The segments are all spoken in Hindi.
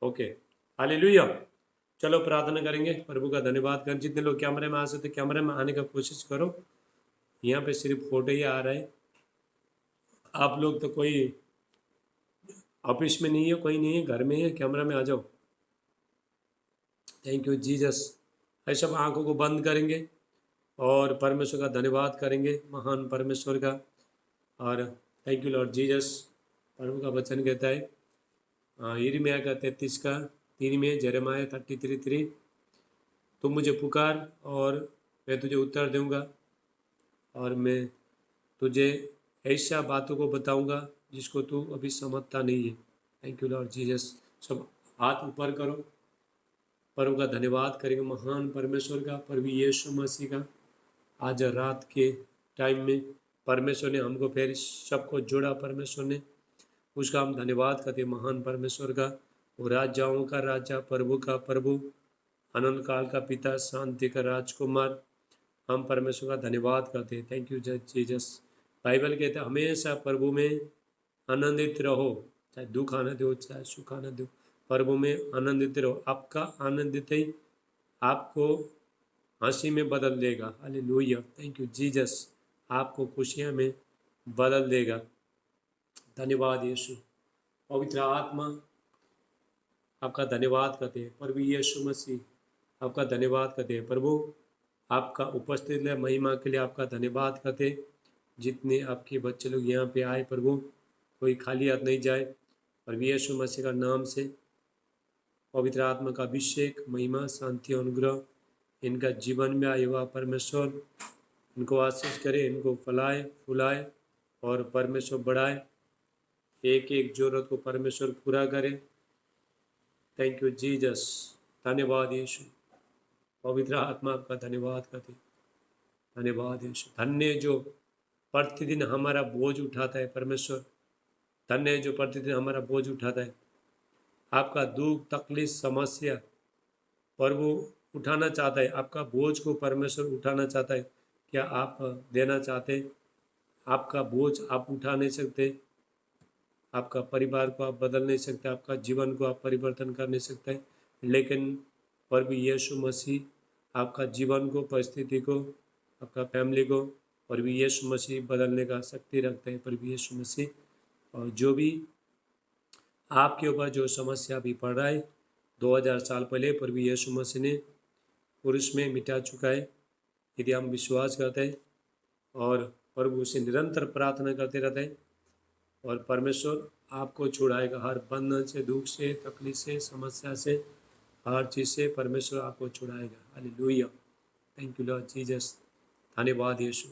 Okay, hallelujah. चलो प्रार्थना करेंगे, प्रभु का धन्यवाद कर। जितने लोग कैमरे में आ सकते कैमरे में आने का कोशिश करो। यहाँ पे सिर्फ फोटो ही आ रहा है। आप लोग तो कोई ऑफिस में नहीं है, कोई नहीं है, घर में ही है, कैमरा में आ जाओ। Thank you Jesus. ऐसे सब आंखों को बंद करेंगे और परमेश्वर का धन्यवाद करेंगे, महान परमेश्वर का। और थैंक यू लॉर्ड जीसस। प्रभु का वचन कहता है यिर्मयाह का 33 का 3 में, यिर्मयाह 33:3, तुम मुझे पुकार और मैं तुझे उत्तर दूंगा और मैं तुझे ऐसा बातों को बताऊंगा जिसको तू अभी समझता नहीं है। Thank you Lord Jesus. सब हाथ ऊपर करो, प्रभु का धन्यवाद करेंगे, महान परमेश्वर का, प्रभु यीशु मसीह का। आज रात के टाइम में परमेश्वर ने हमको फिर सबको जोड़ा, परमेश्वर ने, उसका हम धन्यवाद करते हैं, महान परमेश्वर का। वो राजाओं का राजा, प्रभु का प्रभु, अनंत काल का पिता, शांति का राजकुमार, हम परमेश्वर का धन्यवाद करते हैं। Thank you Jesus. बाइबल कहते हैं हमेशा प्रभु में आनंदित रहो, चाहे दुख आने दो चाहे सुख आने दो, प्रभु में आनंदित रहो। आपका आनंदित ही आपको हंसी में बदल देगा। Hallelujah, thank you Jesus. आपको खुशियाँ में बदल देगा। धन्यवाद यीशु। पवित्र आत्मा आपका धन्यवाद करते हैं, प्रभु यीशु मसीह आपका धन्यवाद करते हैं। प्रभु आपका उपस्थित है महिमा के लिए आपका धन्यवाद करते हैं। जितने आपके बच्चे लोग यहाँ पे आए प्रभु, कोई खाली हाथ नहीं जाए। प्रभु यीशु मसीह का नाम से पवित्र आत्मा का अभिषेक, महिमा, शांति, अनुग्रह इनका जीवन में आए हुआ परमेश्वर इनको आशीष करे, इनको फलाए फुलाए और परमेश्वर बढ़ाए। एक एक जरूरत को परमेश्वर पूरा करे। Thank you Jesus. धन्यवाद यीशु। पवित्र आत्मा आपका धन्यवाद करते, धन्यवाद यीशु। धन्य जो प्रतिदिन हमारा बोझ उठाता है परमेश्वर, धन्य जो प्रतिदिन हमारा बोझ उठाता है। आपका दुख तकलीफ समस्या प्रभु उठाना चाहता है, आपका बोझ को परमेश्वर उठाना चाहता है। क्या आप देना चाहते? आपका बोझ आप उठा नहीं सकते, आपका परिवार को आप बदल नहीं सकते, आपका जीवन को आप परिवर्तन कर नहीं सकते, लेकिन प्रभु यीशु मसीह आपका जीवन को, परिस्थिति को, आपका फैमिली को प्रभु यीशु मसीह बदलने का शक्ति रखते हैं। प्रभु यीशु मसीह और जो भी आपके ऊपर जो समस्या भी पड़ रहा है 2000 साल पहले प्रभु यीशु मसीह ने पुरुष में मिटा चुका है। यदि हम विश्वास करते हैं और प्रभु से निरंतर प्रार्थना करते रहते हैं और परमेश्वर आपको छुड़ाएगा हर बंधन से, दुख से, तकलीफ से, समस्या से, हर चीज़ से परमेश्वर आपको छुड़ाएगा। Hallelujah, thank you Lord Jesus. धन्यवाद यीशु।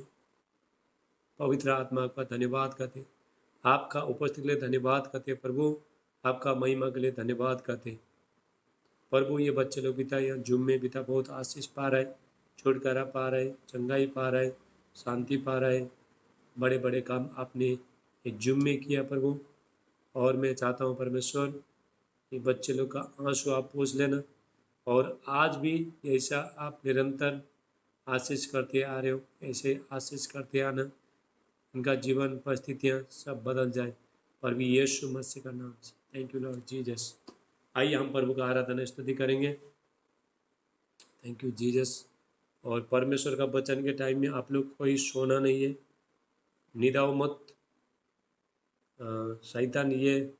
पवित्र आत्मा का धन्यवाद करते, आपका उपस्थिति के लिए धन्यवाद करते प्रभु, आपका महिमा के लिए धन्यवाद करते प्रभु। ये बच्चे लोग पिता यहाँ जूम में पिता बहुत आशीष पा रहे, छुटकारा पा रहे, चंगाई पा रहे, शांति पा रहे। बड़े बड़े काम आपने एक जूम में किया प्रभु, और मैं चाहता हूँ परमेश्वर ये बच्चे लोग का आंसू आप पूछ लेना, और आज भी ऐसा आप निरंतर आशीष करते आ रहे हो, ऐसे आशीष करते आना, इनका जीवन परिस्थितियाँ सब बदल जाए प्रभु यीशु मसीह का नाम से। Thank you Lord Jesus. आइए हम प्रभु का आराधना स्तुति करेंगे। Thank you Jesus. और परमेश्वर का वचन के टाइम में आप लोग कोई सोना नहीं है, निदाओ मत। शैतान ये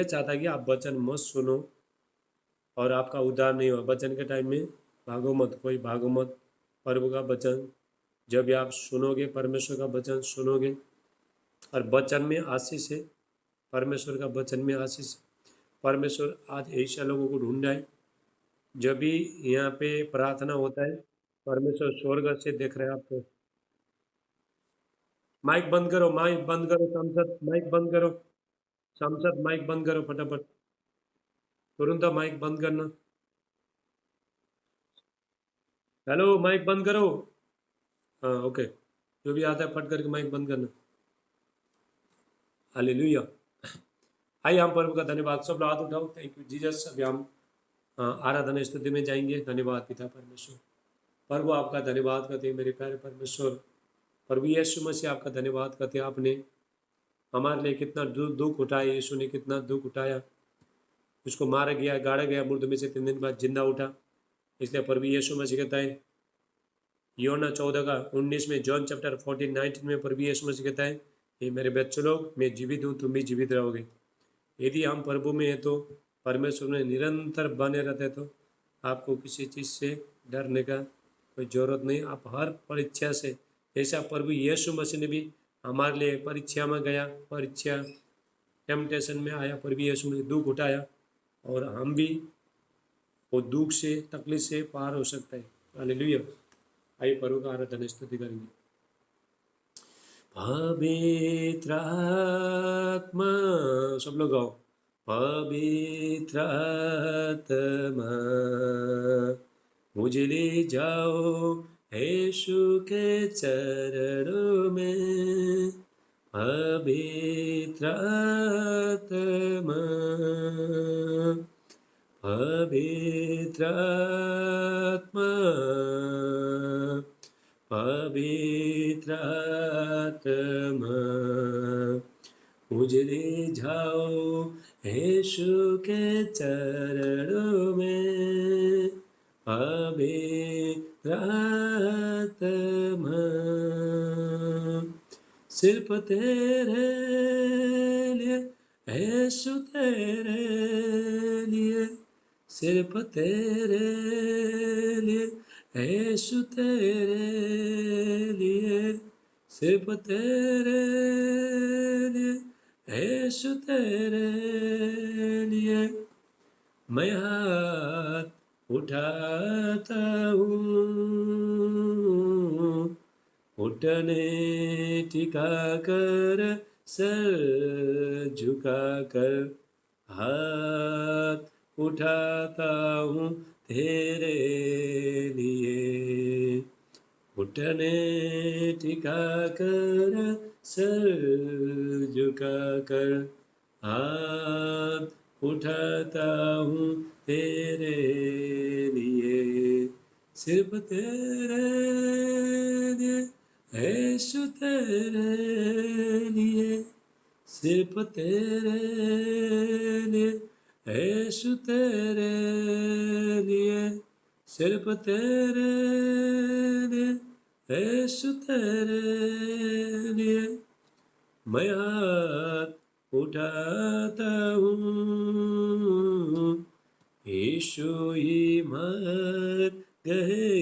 चाहता है कि आप वचन मत सुनो और आपका उद्धार नहीं हो। वचन के टाइम में भागो मत, कोई भागो मत। प्रभु का वचन जब आप सुनोगे, परमेश्वर का वचन सुनोगे, और वचन में आशीष है, परमेश्वर का वचन में आशीष। परमेश्वर आज ऐसा लोगों को ढूंढा है, जब भी यहाँ पे प्रार्थना होता है परमेश्वर स्वर्ग से देख रहे हैं आपको। माइक बंद करो, माइक बंद करो, सांसद माइक बंद करो, सांसद माइक बंद करो फटाफट, तुरंत माइक बंद करना। हेलो, माइक बंद करो। हाँ ओके, जो भी आता है फट करके माइक बंद करना। हालेलुया। आइए हम प्रभु का धन्यवाद, सब लोग हाथ उठाओ। Thank you Jesus. अभी हम आराधना स्तुति में जाएंगे। धन्यवाद पिता परमेश्वर। प्रभु आपका धन्यवाद करते हैं मेरे प्यारे परमेश्वर। प्रभु यीशु मसीह आपका धन्यवाद करते हैं, आपने हमारे लिए कितना दुख उठाया, यीशु ने कितना दुख उठाया, उसको मारा गया, गाड़ा गया, मुर्दों में से 3 दिन बाद जिंदा उठा। इसलिए प्रभु यीशु मसीह कहता है योना 14:19 में, जॉन चैप्टर 14:19 में प्रभु यीशु मसीह कहता है ये मेरे बच्चों लोग, मैं जीवित हूँ, तुम भी जीवित रहोगे। यदि हम प्रभु में हैं तो परमेश्वर में निरंतर बने रहते तो आपको किसी चीज़ से डरने का कोई ज़रूरत नहीं। आप हर परीक्षा से, जैसा प्रभु यीशु मसीह ने भी हमारे लिए परीक्षा में गया, परीक्षा टेम्पटेशन में आया, प्रभु यीशु ने दुख उठाया, और हम भी वो दुख से, तकलीफ से पार हो सकता है। हालेलुया। आइए प्रभु का आराधना स्तुति करेंगे। पवित्र आत्मा, सब लोग गाओ। पवित्र आत्मा मुझे ले जाओ यीशु के चरणों में। पवित्र आत्मा, पवित्र आत्मा, पवित्र आत्मा मुझे ले जाओ यीशु के चरणों में। पवित्र आत्मा सिर्फ तेरे लिए, यीशु तेरे लिए, सिर्फ तेरे लिए, यीशु तेरे लिए, सिर्फ तेरे लिए, यीशु तेरे लिए मैं हाथ उठाता हूँ, घुटने टिका कर, सर झुका कर हाथ उठाता हूँ तेरे लिए। घुटने टिका कर, सर झुका कर हाथ उठाता हूँ तेरे लिए। सिर्फ तेरे लिए, यीशु तेरे लिए, सिर्फ तेरे लिए, यीशु तेरे लिए, सिर्फ तेरे लिए, यीशु तेरे लिए मैं हाथ उठाता हूँ। यीशु ही मर गए,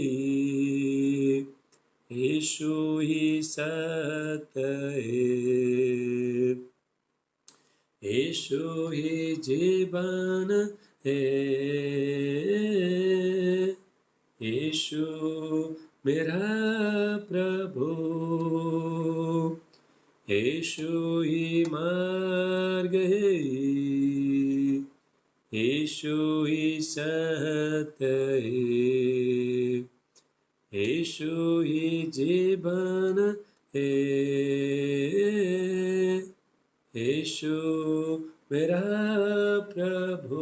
यीशु ही सत्य है, यीशु ही जीवन है, यीशु मेरा प्रभु, यीशु ही मार्ग है, यीशु ही सत्य है, यीशु ही जीवन है, यीशु मेरा प्रभु।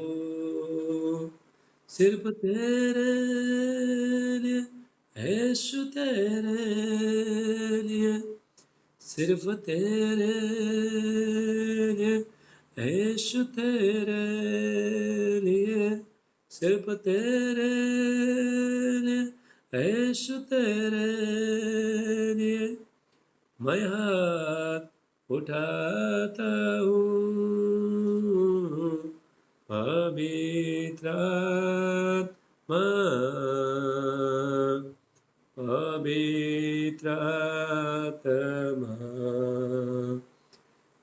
सिर्फ तेरे लिए, यीशु तेरे लिए, सिर्फ तेरे लिए, यीशु तेरे लिए, सिर्फ तेरे लिए, यीशु तेरे लिए मैं हाथ उठाता हूँ। पवित्र आत्मा, पवित्र आत्मा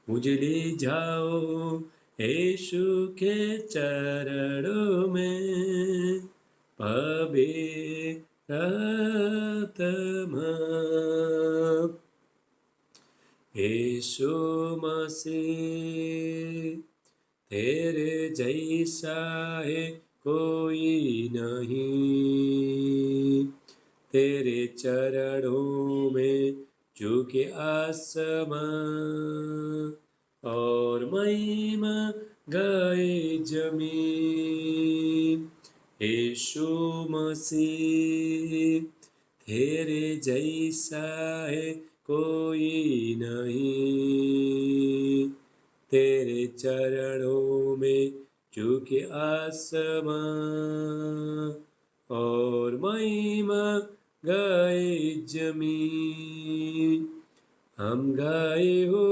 मुझे ले जाओ यीशु के चरणों में। पवित्र आत्मा, यीशु मसीह तेरे जैसा है कोई नहीं, तेरे चरणों में झुके आसमां और महिमा गाए जमीन। यीशु मसीह तेरे जैसा है कोई नहीं, तेरे चरणों में झुके आसमां और महिमा गाए जमीन। हम गाए हो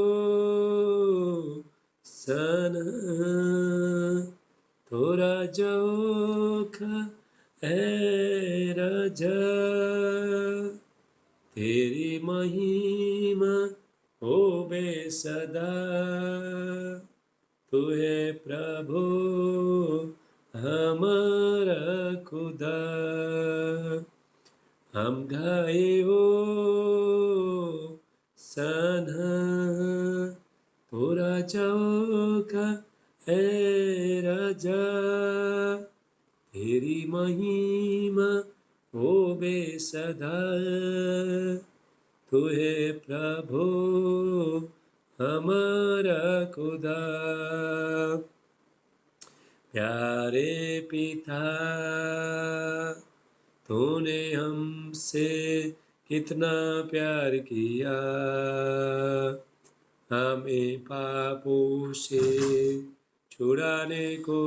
सना, तो राजाओं का है राजा। तेरी महिमा हो बेसदा, तू है प्रभु हमारा खुदा। हम गाए हो सना, तो राजाओं का है राजा। तेरी महिमा हो बेसदा, तू है प्रभु हमारा खुदा। प्यारे पिता, तूने हमसे कितना प्यार किया, हमें पापों से छुड़ाने को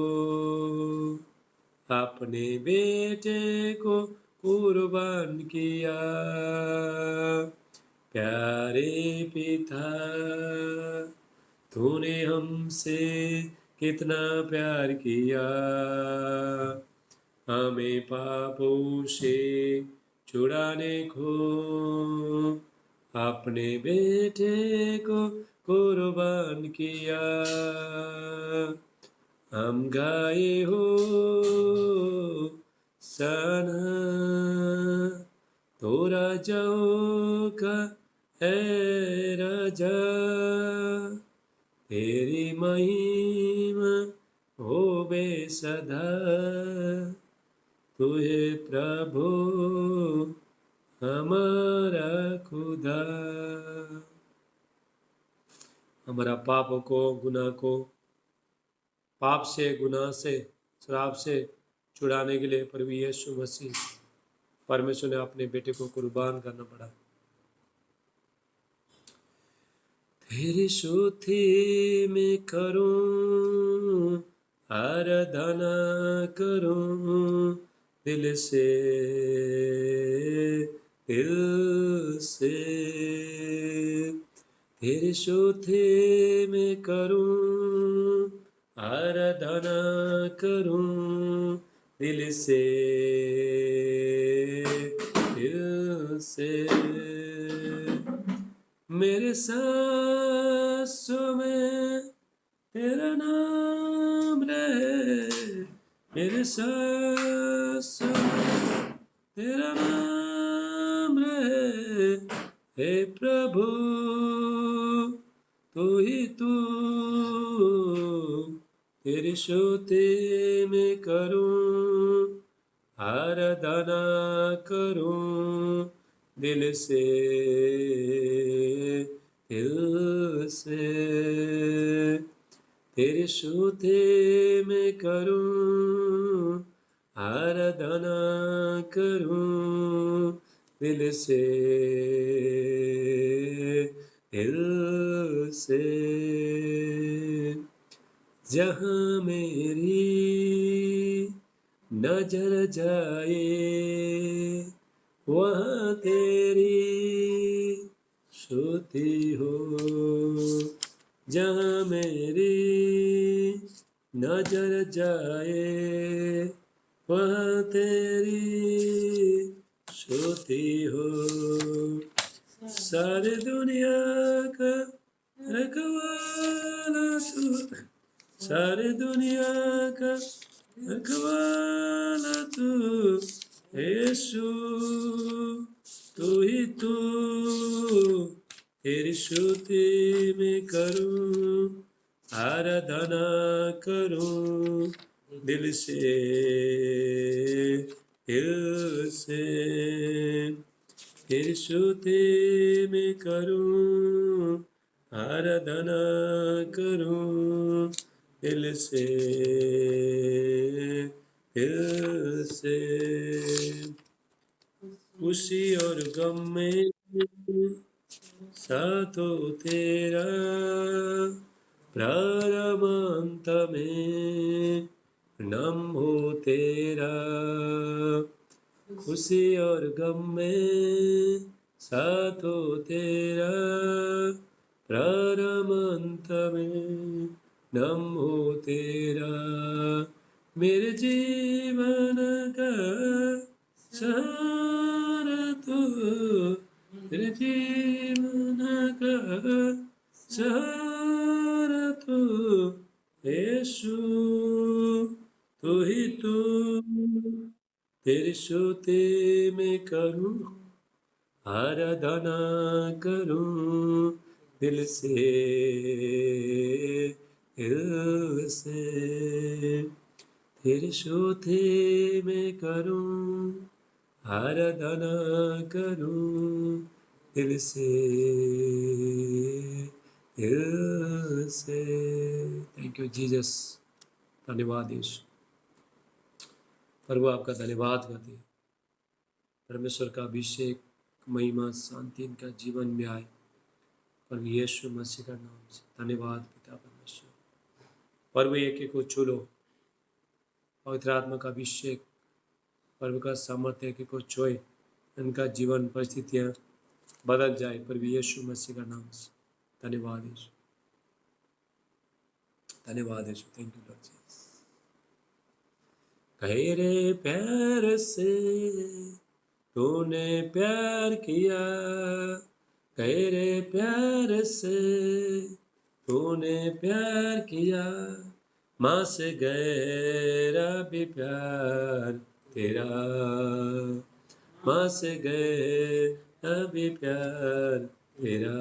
अपने बेटे को कुर्बान किया। प्यारे पिता, तूने हमसे कितना प्यार किया, हमें पापों से छुड़ाने को अपने बेटे को कुर्बान किया। हम गाए हो सना, तो राजाओं का है राजा। तेरी महिमा हो बेसदा, तू है प्रभु हमारा खुदा। हमारा पापों को, गुनाह को, पाप से, गुनाह से, श्राप से छुड़ाने के लिए प्रभु यीशु मसीह परमेश्वर ने अपने बेटे को कुर्बान करना पड़ा। तेरी स्तुति में करूं, आराधना करूं दिल से, दिल से। तेरी स्तुति में करूं, आराधना करूं दिल से, दिल से। मेरे सांसों में तेरा नाम रहे, मेरे सांसों में तेरा नाम रहे। हे प्रभु तू ही तू, तेरी स्तुति में करूं, आराधना करूं दिल से, दिल से। तेरी स्तुति में करूं, आराधना करूं दिल से, दिल से। जहाँ मेरी नजर जाए, वहाँ तेरी स्तुति हो। जहाँ मेरी नजर जाए, वहाँ तेरी स्तुति हो। सारी दुनिया का रखवाला तू, सारी दुनिया का रखवाला तू, यीशु तू ही तू। तेरी स्तुति में करूं, आराधना करूं दिल से, दिल से। तेरी स्तुति में करूं, आराधना करूं दिल से, दिल से। खुशी और गम में साथ हो तेरा, प्रारंभ अंत में नाम हो तेरा, खुशी और गम में साथ हो तेरा, प्रारंभ अंत में नाम हो तेरा, मेरे जीवन का सहारा तू, मेरे जीवन का सहारा तू, यीशु तू ही तू, तेरी स्तुति में करूं, आराधना करूं दिल से, दिल से, तेरी स्तुति में करूं, आराधना करूं दिल से, दिल से। थैंक यू जीसस, धन्यवाद यीशु। प्रभु आपका धन्यवाद करते हैं, परमेश्वर का अभिषेक, महिमा, शांति इनका जीवन में आए, प्रभु यीशु मसीह का नाम से धन्यवाद पिता परमेश्वर। प्रभु एक एक को छू लो, पवित्र आत्मा का अभिषेक, प्रभु का सामर्थ्य एक एक को छुए, इनका जीवन परिस्थितियाँ बदल जाए, प्रभु यीशु मसीह का नाम से धन्यवाद यीशु, धन्यवाद यीशु। Thank you Lord Jesus. गहरे प्यार से तूने प्यार किया, गहरे प्यार से तूने प्यार किया, माँ से गहरा भी प्यार तेरा, माँ से गहरा भी प्यार तेरा,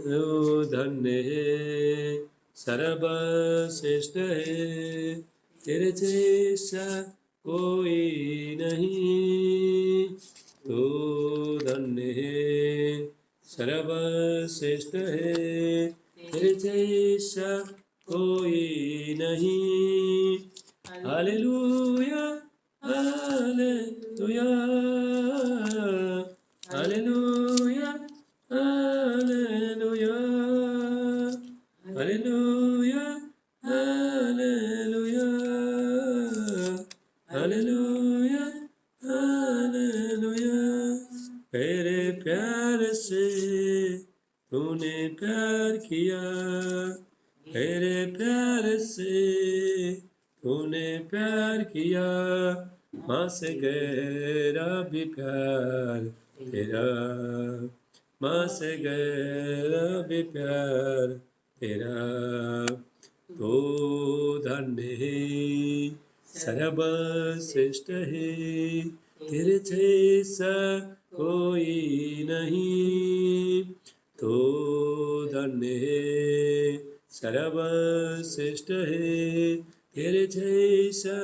ओ धन्य है, सर्वश्रेष्ठ है, तेरे जैसा कोई नहीं, तो धन्य है, सर्वश्रेष्ठ है, तेरे जैसा कोई नहीं। Hallelujah, hallelujah, hallelujah, hallelujah, hallelujah, hallelujah, hallelujah, hallelujah. तेरे प्यार से तूने प्यार किया, तेरे प्यार से तूने प्यार किया, माँ से गहरा भी प्यार तेरा, माँ से गहरा भी प्यार तेरा, तो धन्य है, सर्वश्रेष्ठ है, तेरे जैसा कोई नहीं, तो धन्य है, सर्वश्रेष्ठ है, तेरे जैसा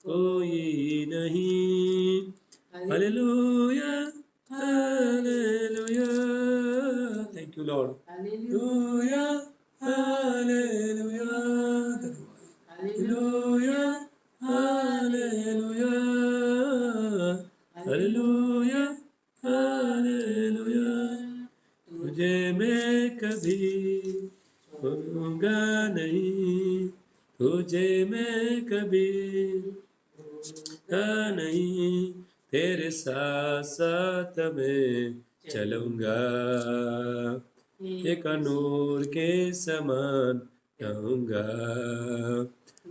कोई नहीं। Hallelujah, hallelujah, thank you Lord, hallelujah, hallelujah, hallelujah, hallelujah, hallelujah, hallelujah. तुझे मैं कभी भूलूंगा नहीं, तुझे मैं कभी नहीं, तेरे साथ साथ मैं चलूंगा, एक नूर के समान रहूंगा,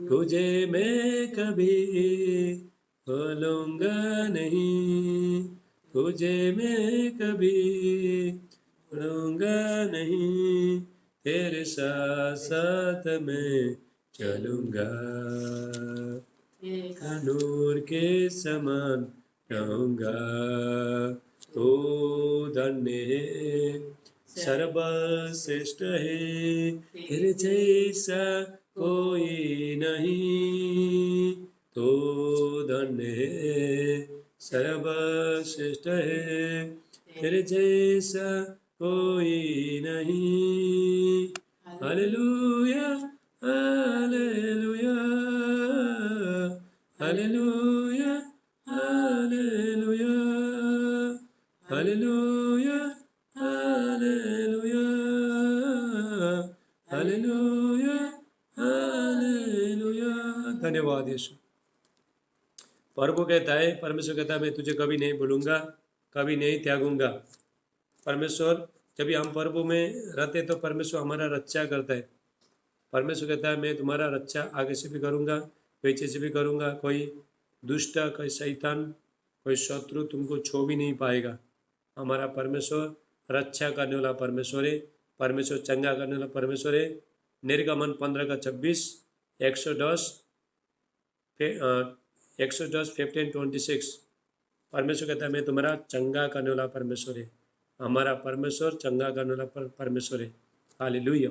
तुझे मैं कभी भूलूंगा नहीं, तुझे मैं कभी भूलूंगा नहीं, तेरे साथ साथ मैं चलूंगा, नूर के समान रहूंगा, तो धन्य है, सर्वश्रेष्ठ है, तेरे जैसा कोई नहीं, तो धन्य है, सर्वश्रेष्ठ है, तेरे जैसा कोई नहीं। Hallelujah, hallelujah, hallelujah, hallelujah, hallelujah, hallelujah, धन्यवाद यीशु। प्रभु कहता है, परमेश्वर कहता है, मैं तुझे कभी नहीं भूलूंगा, कभी नहीं त्यागूंगा। परमेश्वर जब भी हम प्रभु में रहते तो परमेश्वर हमारा रक्षा करता है। परमेश्वर कहता है, मैं तुम्हारा रक्षा आगे से भी करूंगा, पीछे से भी करूंगा। कोई दुष्ट, कोई शैतान, कोई शत्रु तुमको छू भी नहीं पाएगा। हमारा परमेश्वर रक्षा करने वाला परमेश्वर है, परमेश्वर चंगा करने वाला परमेश्वर है। निर्गमन 15:26, 110, 110, 15:26। परमेश्वर कहता है, मैं तुम्हारा चंगा करने वाला परमेश्वर है। हमारा परमेश्वर चंगा करने वाला परमेश्वर है। हालेलुया।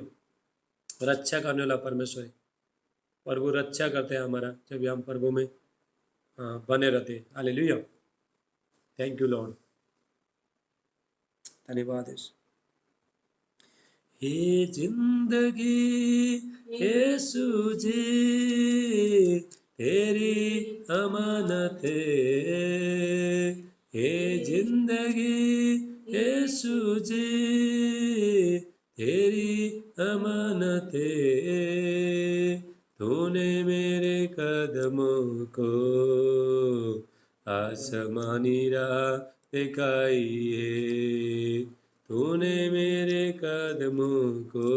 रक्षा करने वाला परमेश्वर है। प्रभु रक्षा करते हैं हमारा जब हम प्रभु में बने रहते हैं। हालेलुया। Thank you Lord. धन्यवाद। ये जिंदगी यीशु जी तेरी अमानत है। ये जिंदगी यीशु जी तेरी अमानत है। तूने मेरे कदमों को आसमानी राह दिखाई है। तूने मेरे कदमों को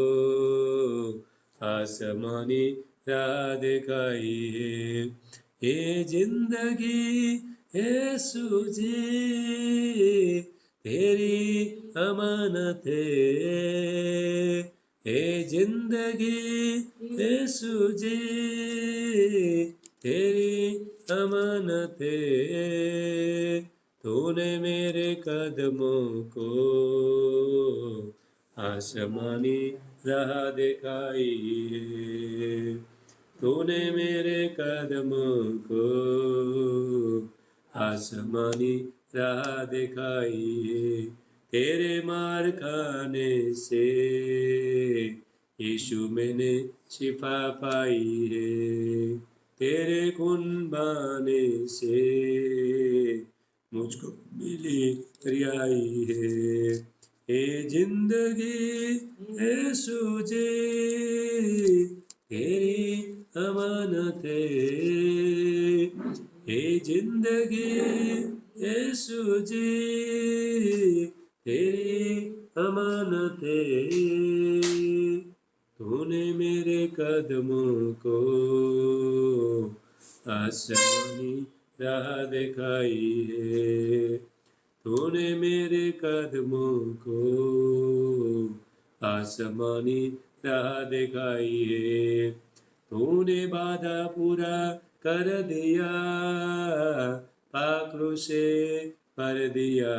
आसमानी राह दिखाई है। ये जिंदगी यीशु जी तेरी अमानत है। ये जिंदगी यीशु जी तेरी अमानत है। तूने मेरे कदमों को आसमानी राह दिखाई है। तूने मेरे कदमों को आसमानी राह दिखाई है। तेरे मार खाने से यीशु मैंने शिफा पाई है। तेरे खून बहाने से मुझको मिली रिहाई है। ये जिंदगी यीशु जी तेरी अमानत है। ये जिंदगी यीशु जी तेरी अमानत है। तूने मेरे कदमों को आसमानी राह दिखाई है। तूने मेरे कदमों को आसमानी राह दिखाई है। तूने वादा पूरा कर दिया, पाखरू से कर दिया।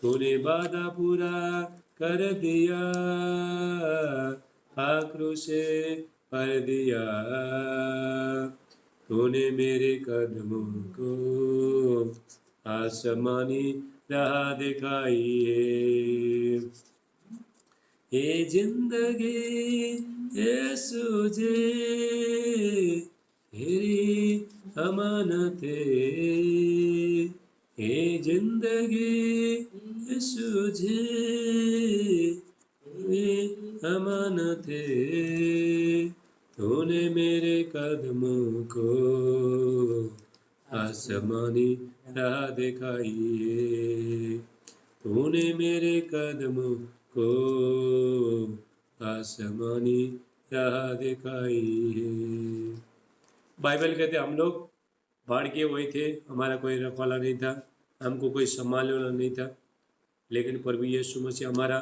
तूने वादा पूरा कर दिया, पाखरू से कर दिया। तूने मेरे कदमों को आसमानी राह दिखाई है। ये जिंदगी यीशु जी तेरी अमानत है। ये जिंदगी यीशु जी तेरी अमानत है। तूने मेरे कदमों को आसमानी राह दिखाई है। तूने मेरे कदमों को आसमानी राह दिखाई है। बाइबल कहते हम लोग बाढ़ के वही थे, हमारा कोई रखवाला नहीं था, हमको कोई संभालने वाला नहीं था। लेकिन प्रभु यीशु मसीह हमारा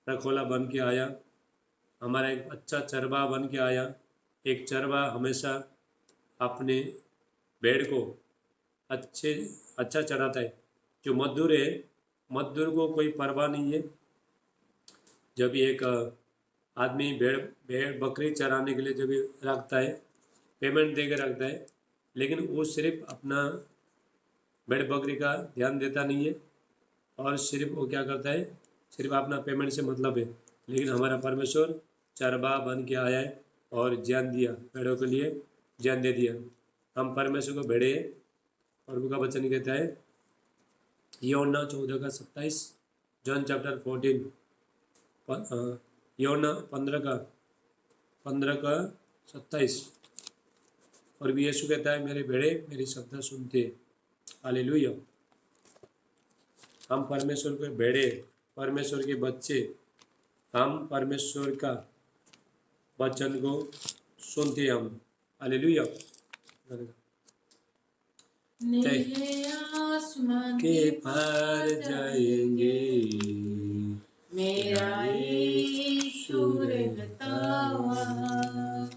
रखवाला बन के आया, हमारा एक अच्छा चरवाहा बन के आया। एक चरवाहा हमेशा अपने भेड़ को अच्छा चराता है। जो मजदूर है, मजदूर को कोई परवाह नहीं है। जब एक आदमी भेड़ बकरी चराने के लिए जब रखता है, पेमेंट दे के रखता है, लेकिन वो सिर्फ अपना भेड़ बकरी का ध्यान देता नहीं है और सिर्फ वो क्या करता है, सिर्फ अपना पेमेंट से मतलब है। लेकिन हमारा परमेश्वर चरवाहा बन के आया है और जान दिया, भेड़ों के लिए जान दे दिया। हम परमेश्वर को भेड़े हैं। प्रभु का वचन कहता है यूहन्ना 14:27, जॉन चैप्टर 14, यूहन्ना 15:27। और भी यीशु कहता है मेरे भेड़े मेरी शब्द सुनते हैं। हालेलुया। हम परमेश्वर के भेड़े, परमेश्वर के बच्चे, हम परमेश्वर का वचन को सुनते हैं हम। हालेलुया। नीले आसमान के पार जाएंगे, मेरा यीशु रहता वहाँ।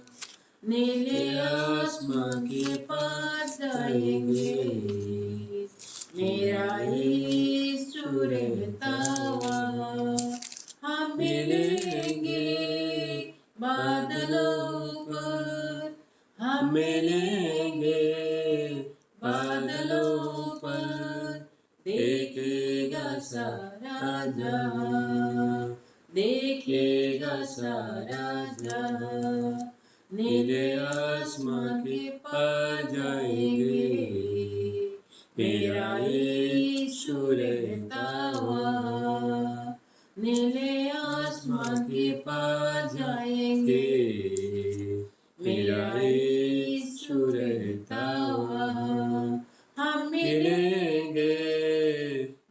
नीले आसमान के पार जाएंगे, मेरा यीशु रहता वहाँ। हम मिलेंगे बादलों पर, हम मिलेंगे बादलों पर, देखेगा सारा जहां, देखेगा सारा जहां। नीले आसमान के पार जाएंगे, मेरा यीशु रहता वहाँ। नीले आसमान के पार जाएंगे, मेरा यीशु रहता वहाँ। हम मिलेंगे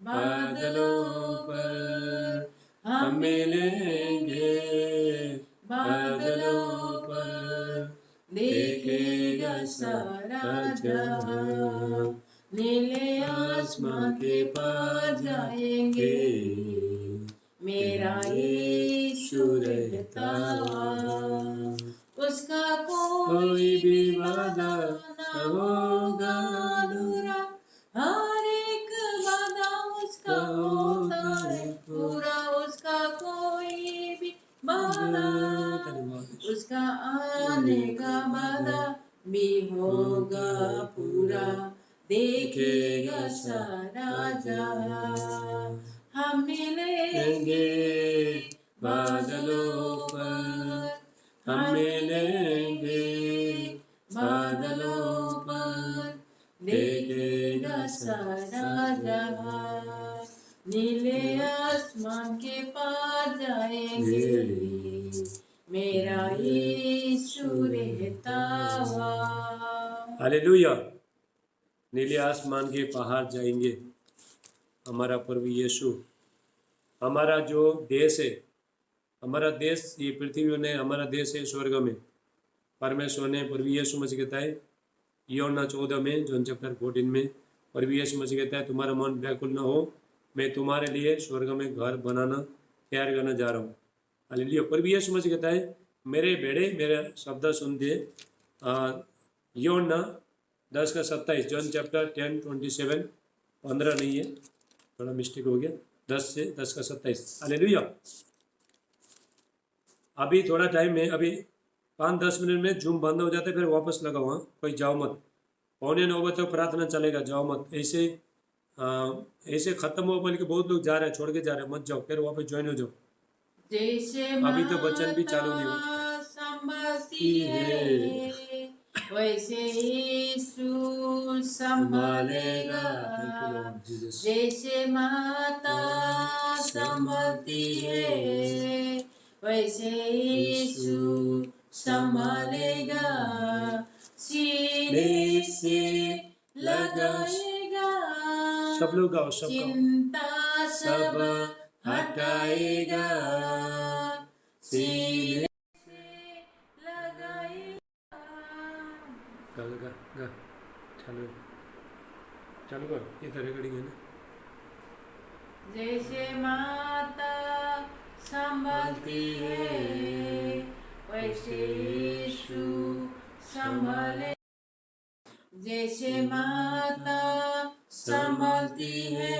बादलों पर, हम मिलेंगे बादलों पर, देखेगा सारा जहां। नीले आसमान के पार जाएंगे, मेरा यीशु रहता वहाँ। उसका कोई भी वादा न होगा अधूरा, हर एक वादा उसका होता है पूरा। उसका कोई भी वादा, उसका आने का वादा भी होगा पूरा, देखेगा सारा जहां। हम मिलेंगे बादलों पर, हम मिलेंगे बादलों पर, देखेगा सारा जहां। नीले आसमान के पार जाएंगे, मेरा यीशु रहता वहाँ। हालेलुया। नीले आसमान के पहाड़ जाएंगे, हमारा प्रभु यीशु, हमारा जो देश है, हमारा देश ये पृथ्वी ने, हमारा देश है स्वर्ग में। परमेश्वर ने, प्रभु यीशु मसीह कहता है यूहन्ना 14 में, जॉन चैप्टर 14 में, प्रभु यीशु मसीह कहता है तुम्हारा मन व्याकुल न हो, मैं तुम्हारे लिए स्वर्ग में घर बनाना तैयार करना जा रहा हूँ। हालेलुया। प्रभु यीशु मसीह कहता है मेरे भेड़े मेरा शब्द सुनते। यूहन्ना 10:27, जॉन चैप्टर 10:27, 15 नहीं है, थोड़ा मिस्टेक हो गया, 10:27। हालेलुया। अभी थोड़ा टाइम है, अभी 5-10 मिनट में जूम बंद हो जाता है, फिर वापस लगाओ। हाँ, कोई जाओ मत, 8:45 तक प्रार्थना चलेगा, जाओ मत। ऐसे खत्म हो बोल के बहुत लोग जा रहे हैं, छोड़ के जा रहे हैं, मत जाओ, फिर वापस ज्वाइन हो जाओ। जैसे अभी तो वचन भी चालू नहीं माता संभालती है, वैसे यीशु संभालेगा। जैसे माता संभालती है, वैसे यीशु संभालेगा। सीने से लगाएगा, सब लोग गाओ, सब गाओ। चिंता सब हटाएगा, सीने से लगाएगा। गा गा गा, चालू चालू कर, इधर रिकॉर्डिंग है ना। जैसे माता संभालती है, वैसे यीशु संभाले। जैसे माता संभालती है,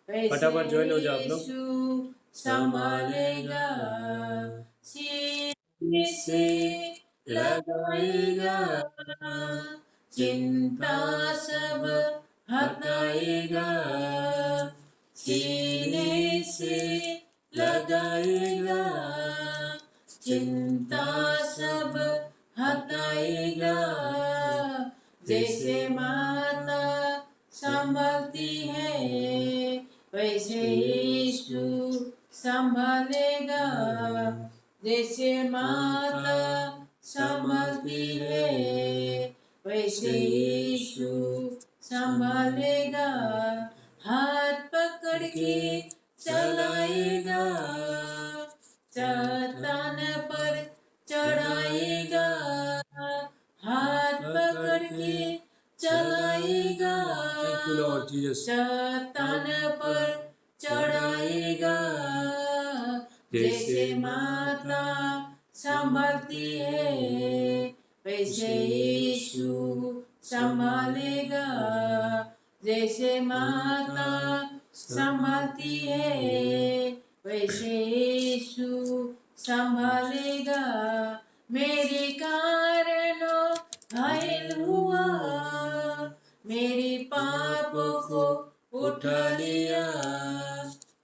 वैसे फटाफट ज्वाइन हो जाओ आप लोग। यीशु संभालेगा। सीने से लगाएगा, चिंता सब हटाएगा। सीने से लगाएगा, चिंता सब हटाएगा। जैसे माता संभालती है, वैसे यीशु संभालेगा। जैसे माता संभालती है, वैसे यीशु संभालेगा, हाथ पकड़ के चलाएगा, चट्टान पर चढ़ाएगा, हाथ पकड़ के चलाएगा, Thank you, Lord Jesus. चट्टान पर चढ़ाएगा, जैसे माता संभालती है वैसे यीशु संभालेगा, जैसे माता संभालती है वैसे यीशु संभालेगा। मेरे कारण घायल हुआ, मेरे पापों को उठा लिया,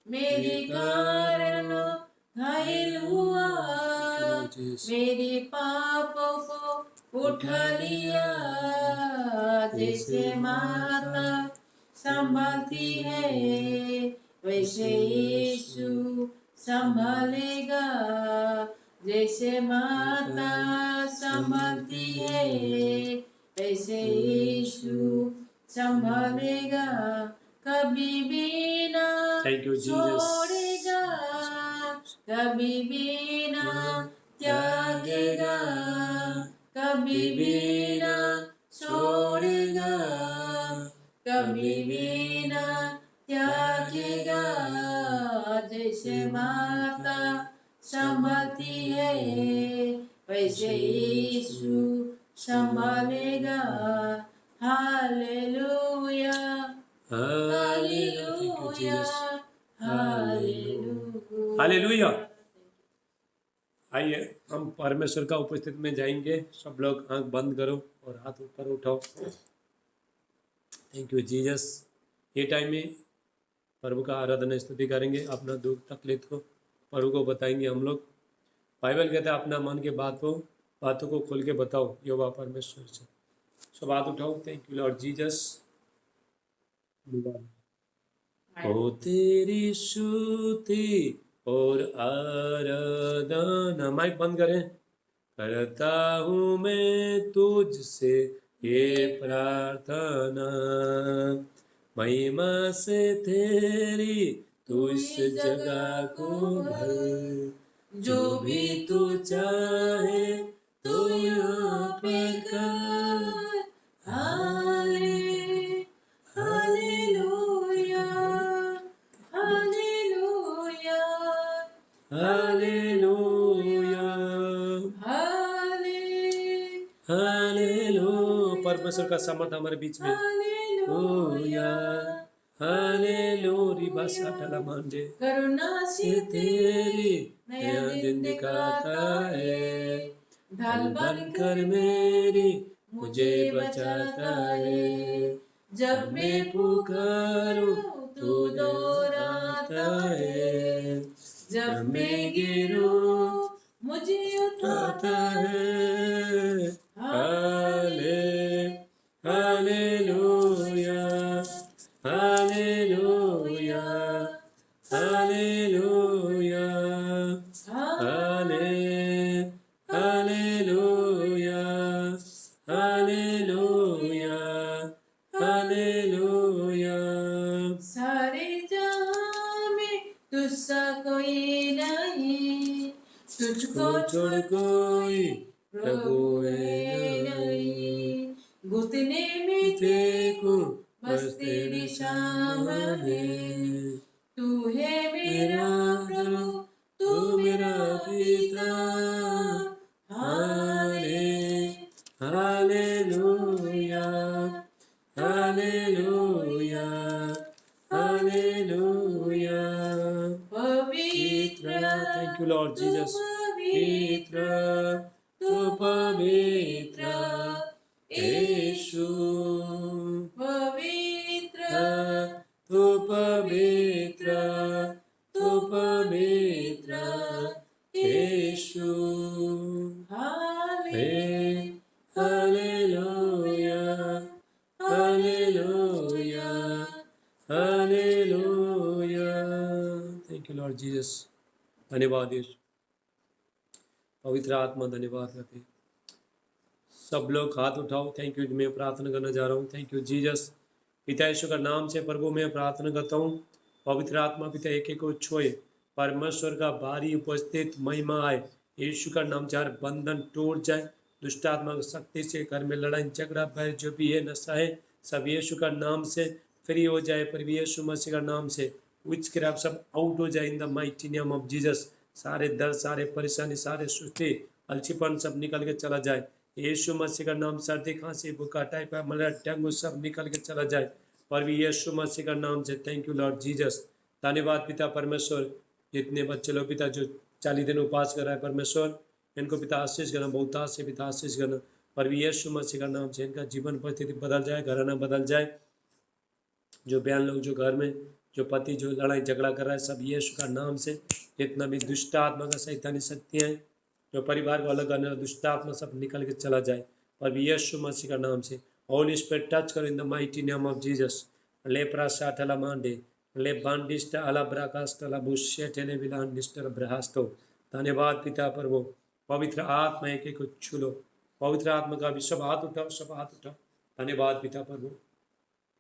मेरे कारण घायल हुआ, मेरे पापों को उठा लिया, जैसे माता संभालती है वैसे यीशु संभालेगा, जैसे माता संभालती है वैसे यीशु संभालेगा, कभी भी ना Thank you, Jesus. छोड़ेगा, कभी भी ना त्यागेगा, कभी भी ना छोड़ेगा, कभी भी ना त्यागेगा, जैसे माता संभालती है वैसे यीशु संभालेगा। Hallelujah, hallelujah, hallelujah. हालेलुया। आइए हम परमेश्वर का उपस्थिति में जाएंगे। सब लोग आंख बंद करो और हाथ ऊपर उठाओ। Thank you Jesus. ये टाइम में प्रभु का आराधना स्तुति करेंगे, अपना दुख तकलीफ को प्रभु को बताएंगे हम लोग। बाइबल कहता है अपना मन के बातों को खोल के बताओ यहोवा परमेश्वर से। सब हाथ उठाओ। Thank you Lord Jesus. ओ तेरी स्तुति और आराधना, माइक बंद करें। करता हूँ मैं तुझसे ये प्रार्थना, महिमा से तेरी तू इस जगह को भर, जो भी तू चाहे तू यहाँ पे कर। हाले हालेलुया, हालेलुया, हालेलुया, हाले हालेलुया। परमेश्वर का समर्थ हमारे बीच में। Hallelujah, hallelujah. भाषा टला मांडे, करुणा से से तेरी नया दिन दिखाता है, ढाल बनकर मेरी मुझे बचाता है। जब मैं पुकारूं तू दोहराता है, जब मैं गिरूं मुझे उठाता है। हाले हालेलुया, हालेलुया, हालेलुया, हाले हालेलुया, हालेलुया, हालेलुया। सारे जहां में तुझसा कोई नहीं, तुझको छोड़ कोई प्रभु है नहीं, घुटने में देखूं बस तेरी शाम है, तू है मेरा प्रभु, तू मेरा पिता। हाले हालेलुया, हालेलुया, हालेलुया। पवित्र, थैंक यू लॉर्ड जीसस। पवित्र, तू पवित्र यीशु, पवित्र, तू पवित्र, तू पवित्र यीशु। हाले hallelujah, hallelujah, hallelujah. Thank you Lord Jesus. धन्यवाद यीशु। पवित्र आत्मा धन्यवाद करते। सब लोग हाथ उठाओ। Thank you. मैं प्रार्थना करना जा रहा हूँ। Thank you Jesus. पिता यीशु का नाम से प्रभु मैं प्रार्थना करता हूँ, पवित्र आत्मा पिता एक एक को छुए, परमेश्वर का भारी उपस्थित महिमा आए। यीशु का नाम चार बंधन टूट जाए, दुष्ट आत्मा की शक्ति से घर में लड़ाई झगड़ा भय जो भी है नशा है सब यीशु का नाम से फ्री हो जाए। पर यीशु मसीह का नाम से विचक्राफ्ट सब आउट हो जाए in the mighty name of Jesus. सारे दर्द सारे परेशानी सारे सुस्ती अलसीपन सब निकल के चला जाए। यीशु मसीह का नाम सर्दी खांसी बुखार टाइफाइड मलेरिया डेंगू सब निकल के चला जाए। पर भी यीशु मसीह का नाम से थैंक यू लॉर्ड जीसस। धन्यवाद पिता परमेश्वर। जितने बच्चे लोग पिता जो 40 दिन उपवास कर रहा है परमेश्वर, इनको पिता आशीष करना, बहुत से पिता आशीष करना। पर भी यीशु मसीह का नाम से इनका जीवन परिस्थिति बदल जाए, घराना बदल जाए। जो बयान लोग जो घर में जो पति जो लड़ाई झगड़ा कर रहा है सब यीशु का नाम से, जितना भी दुष्ट आत्मा का शैतानी शक्तियाँ हैं जो परिवार को अलग करने वाला दुष्ट आत्मा सब निकल के चला जाए। पर यीशु मसीह का नाम से होली स्पिरिट टच करो in the mighty name of Jesus. ले प्रासाटला मांडे ले बांडिस्ट अला ब्राकास्टला बुशेटेले विलांडिस्टर ब्रहास्तो। धन्यवाद पिता पर वो पवित्र आत्मा एक एक को छू लो। पवित्र आत्मा का भी सब हाथ उठाओ, सब हाथ उठाओ। धन्यवाद पिता पर वो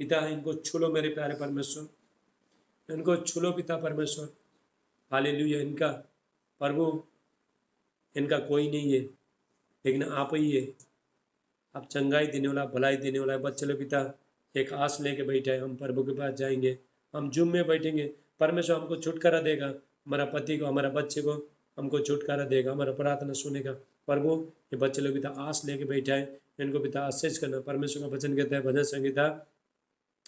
पिता इनको छू लो मेरे प्यारे परमेश्वर, इनको छू लो पिता परमेश्वर। हालेलुया। इनका प्रभु इनका कोई नहीं है लेकिन आप ही है। आप चंगाई देने वाला भलाई देने वाला है। बच्चे लोग पिता एक आस लेके बैठे हैं, हम प्रभु के पास जाएंगे, हम जुम में बैठेंगे, परमेश्वर हमको छुटकारा देगा, हमारा पति को हमारा बच्चे को हमको छुटकारा देगा, हमारा प्रार्थना सुनेगा। प्रभु ये बच्चे लोग पिता आस लेके बैठा है, इनको पिता आशीष करना। परमेश्वर का वचन कहता है भजन संहिता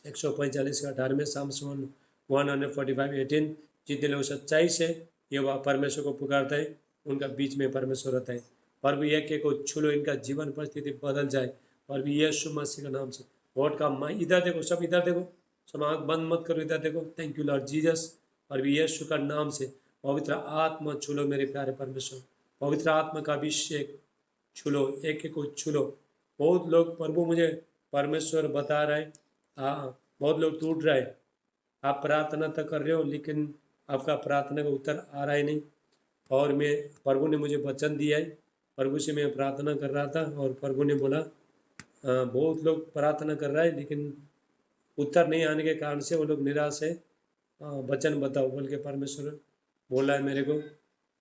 145 का 18 में साम्स 145:18, जितने लोग सच्चाई से ये वह परमेश्वर को पुकारता है उनका बीच में परमेश्वर रहता है। पर भी एक एक को छू लो, इनका जीवन परिस्थिति बदल जाए। पर भी यीशु मसीह का नाम से वोट का माँ इधर देखो, सब इधर देखो, सब आँख बंद मत करो, इधर देखो। Thank you Lord Jesus. और भी यीशु का नाम से पवित्र आत्मा छू लो मेरे प्यारे परमेश्वर, पवित्र आत्मा का अभिषेक छू लो, एक एक को छू लो। बहुत लोग प्रभु मुझे परमेश्वर बता रहे हैं, हाँ बहुत लोग टूट रहे हैं। आप प्रार्थना तो कर रहे हो लेकिन आपका प्रार्थना का उत्तर आ रहा है नहीं। और मैं प्रभु ने मुझे वचन दिया है, प्रभु से मैं प्रार्थना कर रहा था और प्रभु ने बोला बहुत लोग प्रार्थना कर रहा है लेकिन उत्तर नहीं आने के कारण से वो लोग निराश है। वचन बताओ बोल के परमेश्वर बोला है मेरे को,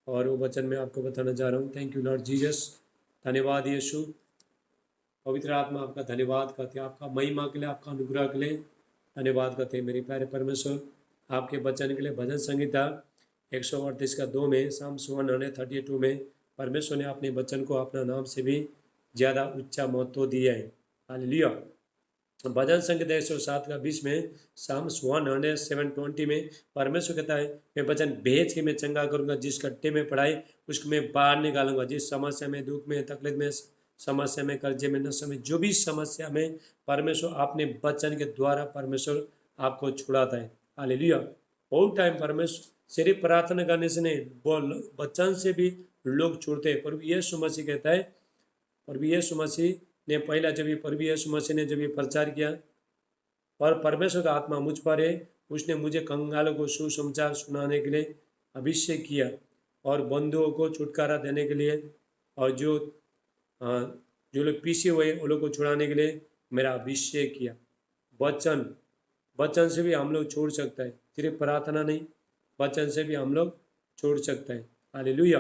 और वो वचन मैं आपको बताना चाह रहा हूँ। Thank you Lord Jesus. धन्यवाद यीशु। पवित्र आत्मा आपका धन्यवाद करते हैं, आपका महिमा के लिए, आपका अनुग्रह के लिए धन्यवाद करते हैं मेरे प्यारे परमेश्वर। आपके वचन के लिए भजन संहिता 138 का 2 में साम्स 132 में परमेश्वर ने अपने वचन को अपना नाम से भी ज़्यादा ऊंचा महत्व दिया है। हालेलुया। भजन संहिता 107 का 20 में साम्स 107:20 में परमेश्वर कहता है मैं वचन भेज के मैं चंगा करूँगा, जिस गड्ढे में पढ़ाई उसको मैं बाहर निकालूंगा, जिस समस्या में दुख में तकलीफ में समस्या में कर्जे में नशे में जो भी समस्या में परमेश्वर अपने वचन के द्वारा परमेश्वर आपको छुड़ाता है। हालेलुया। बहुत टाइम परमेश्वर सिर्फ प्रार्थना करने से नहीं, बोल वचन से भी लोग छुड़ते हैं। पर यीशु मसीह कहता है, प्रभु यीशु मसीह ने पहला जब ये प्रभु यीशु मसीह ने जब ये प्रचार किया, पर परमेश्वर का आत्मा मुझ पर है, उसने मुझे कंगालों को सुसमाचार सुनाने के लिए अभिषेक किया और बंधुओं को छुटकारा देने के लिए, और जो लोग पीछे हुए उन लोग को छुड़ाने के लिए मेरा अभिषेक किया। वचन से भी हम लोग छोड़ सकता है, सिर्फ प्रार्थना नहीं, वचन से भी हम लोग छोड़ सकते हैं। हालेलुया।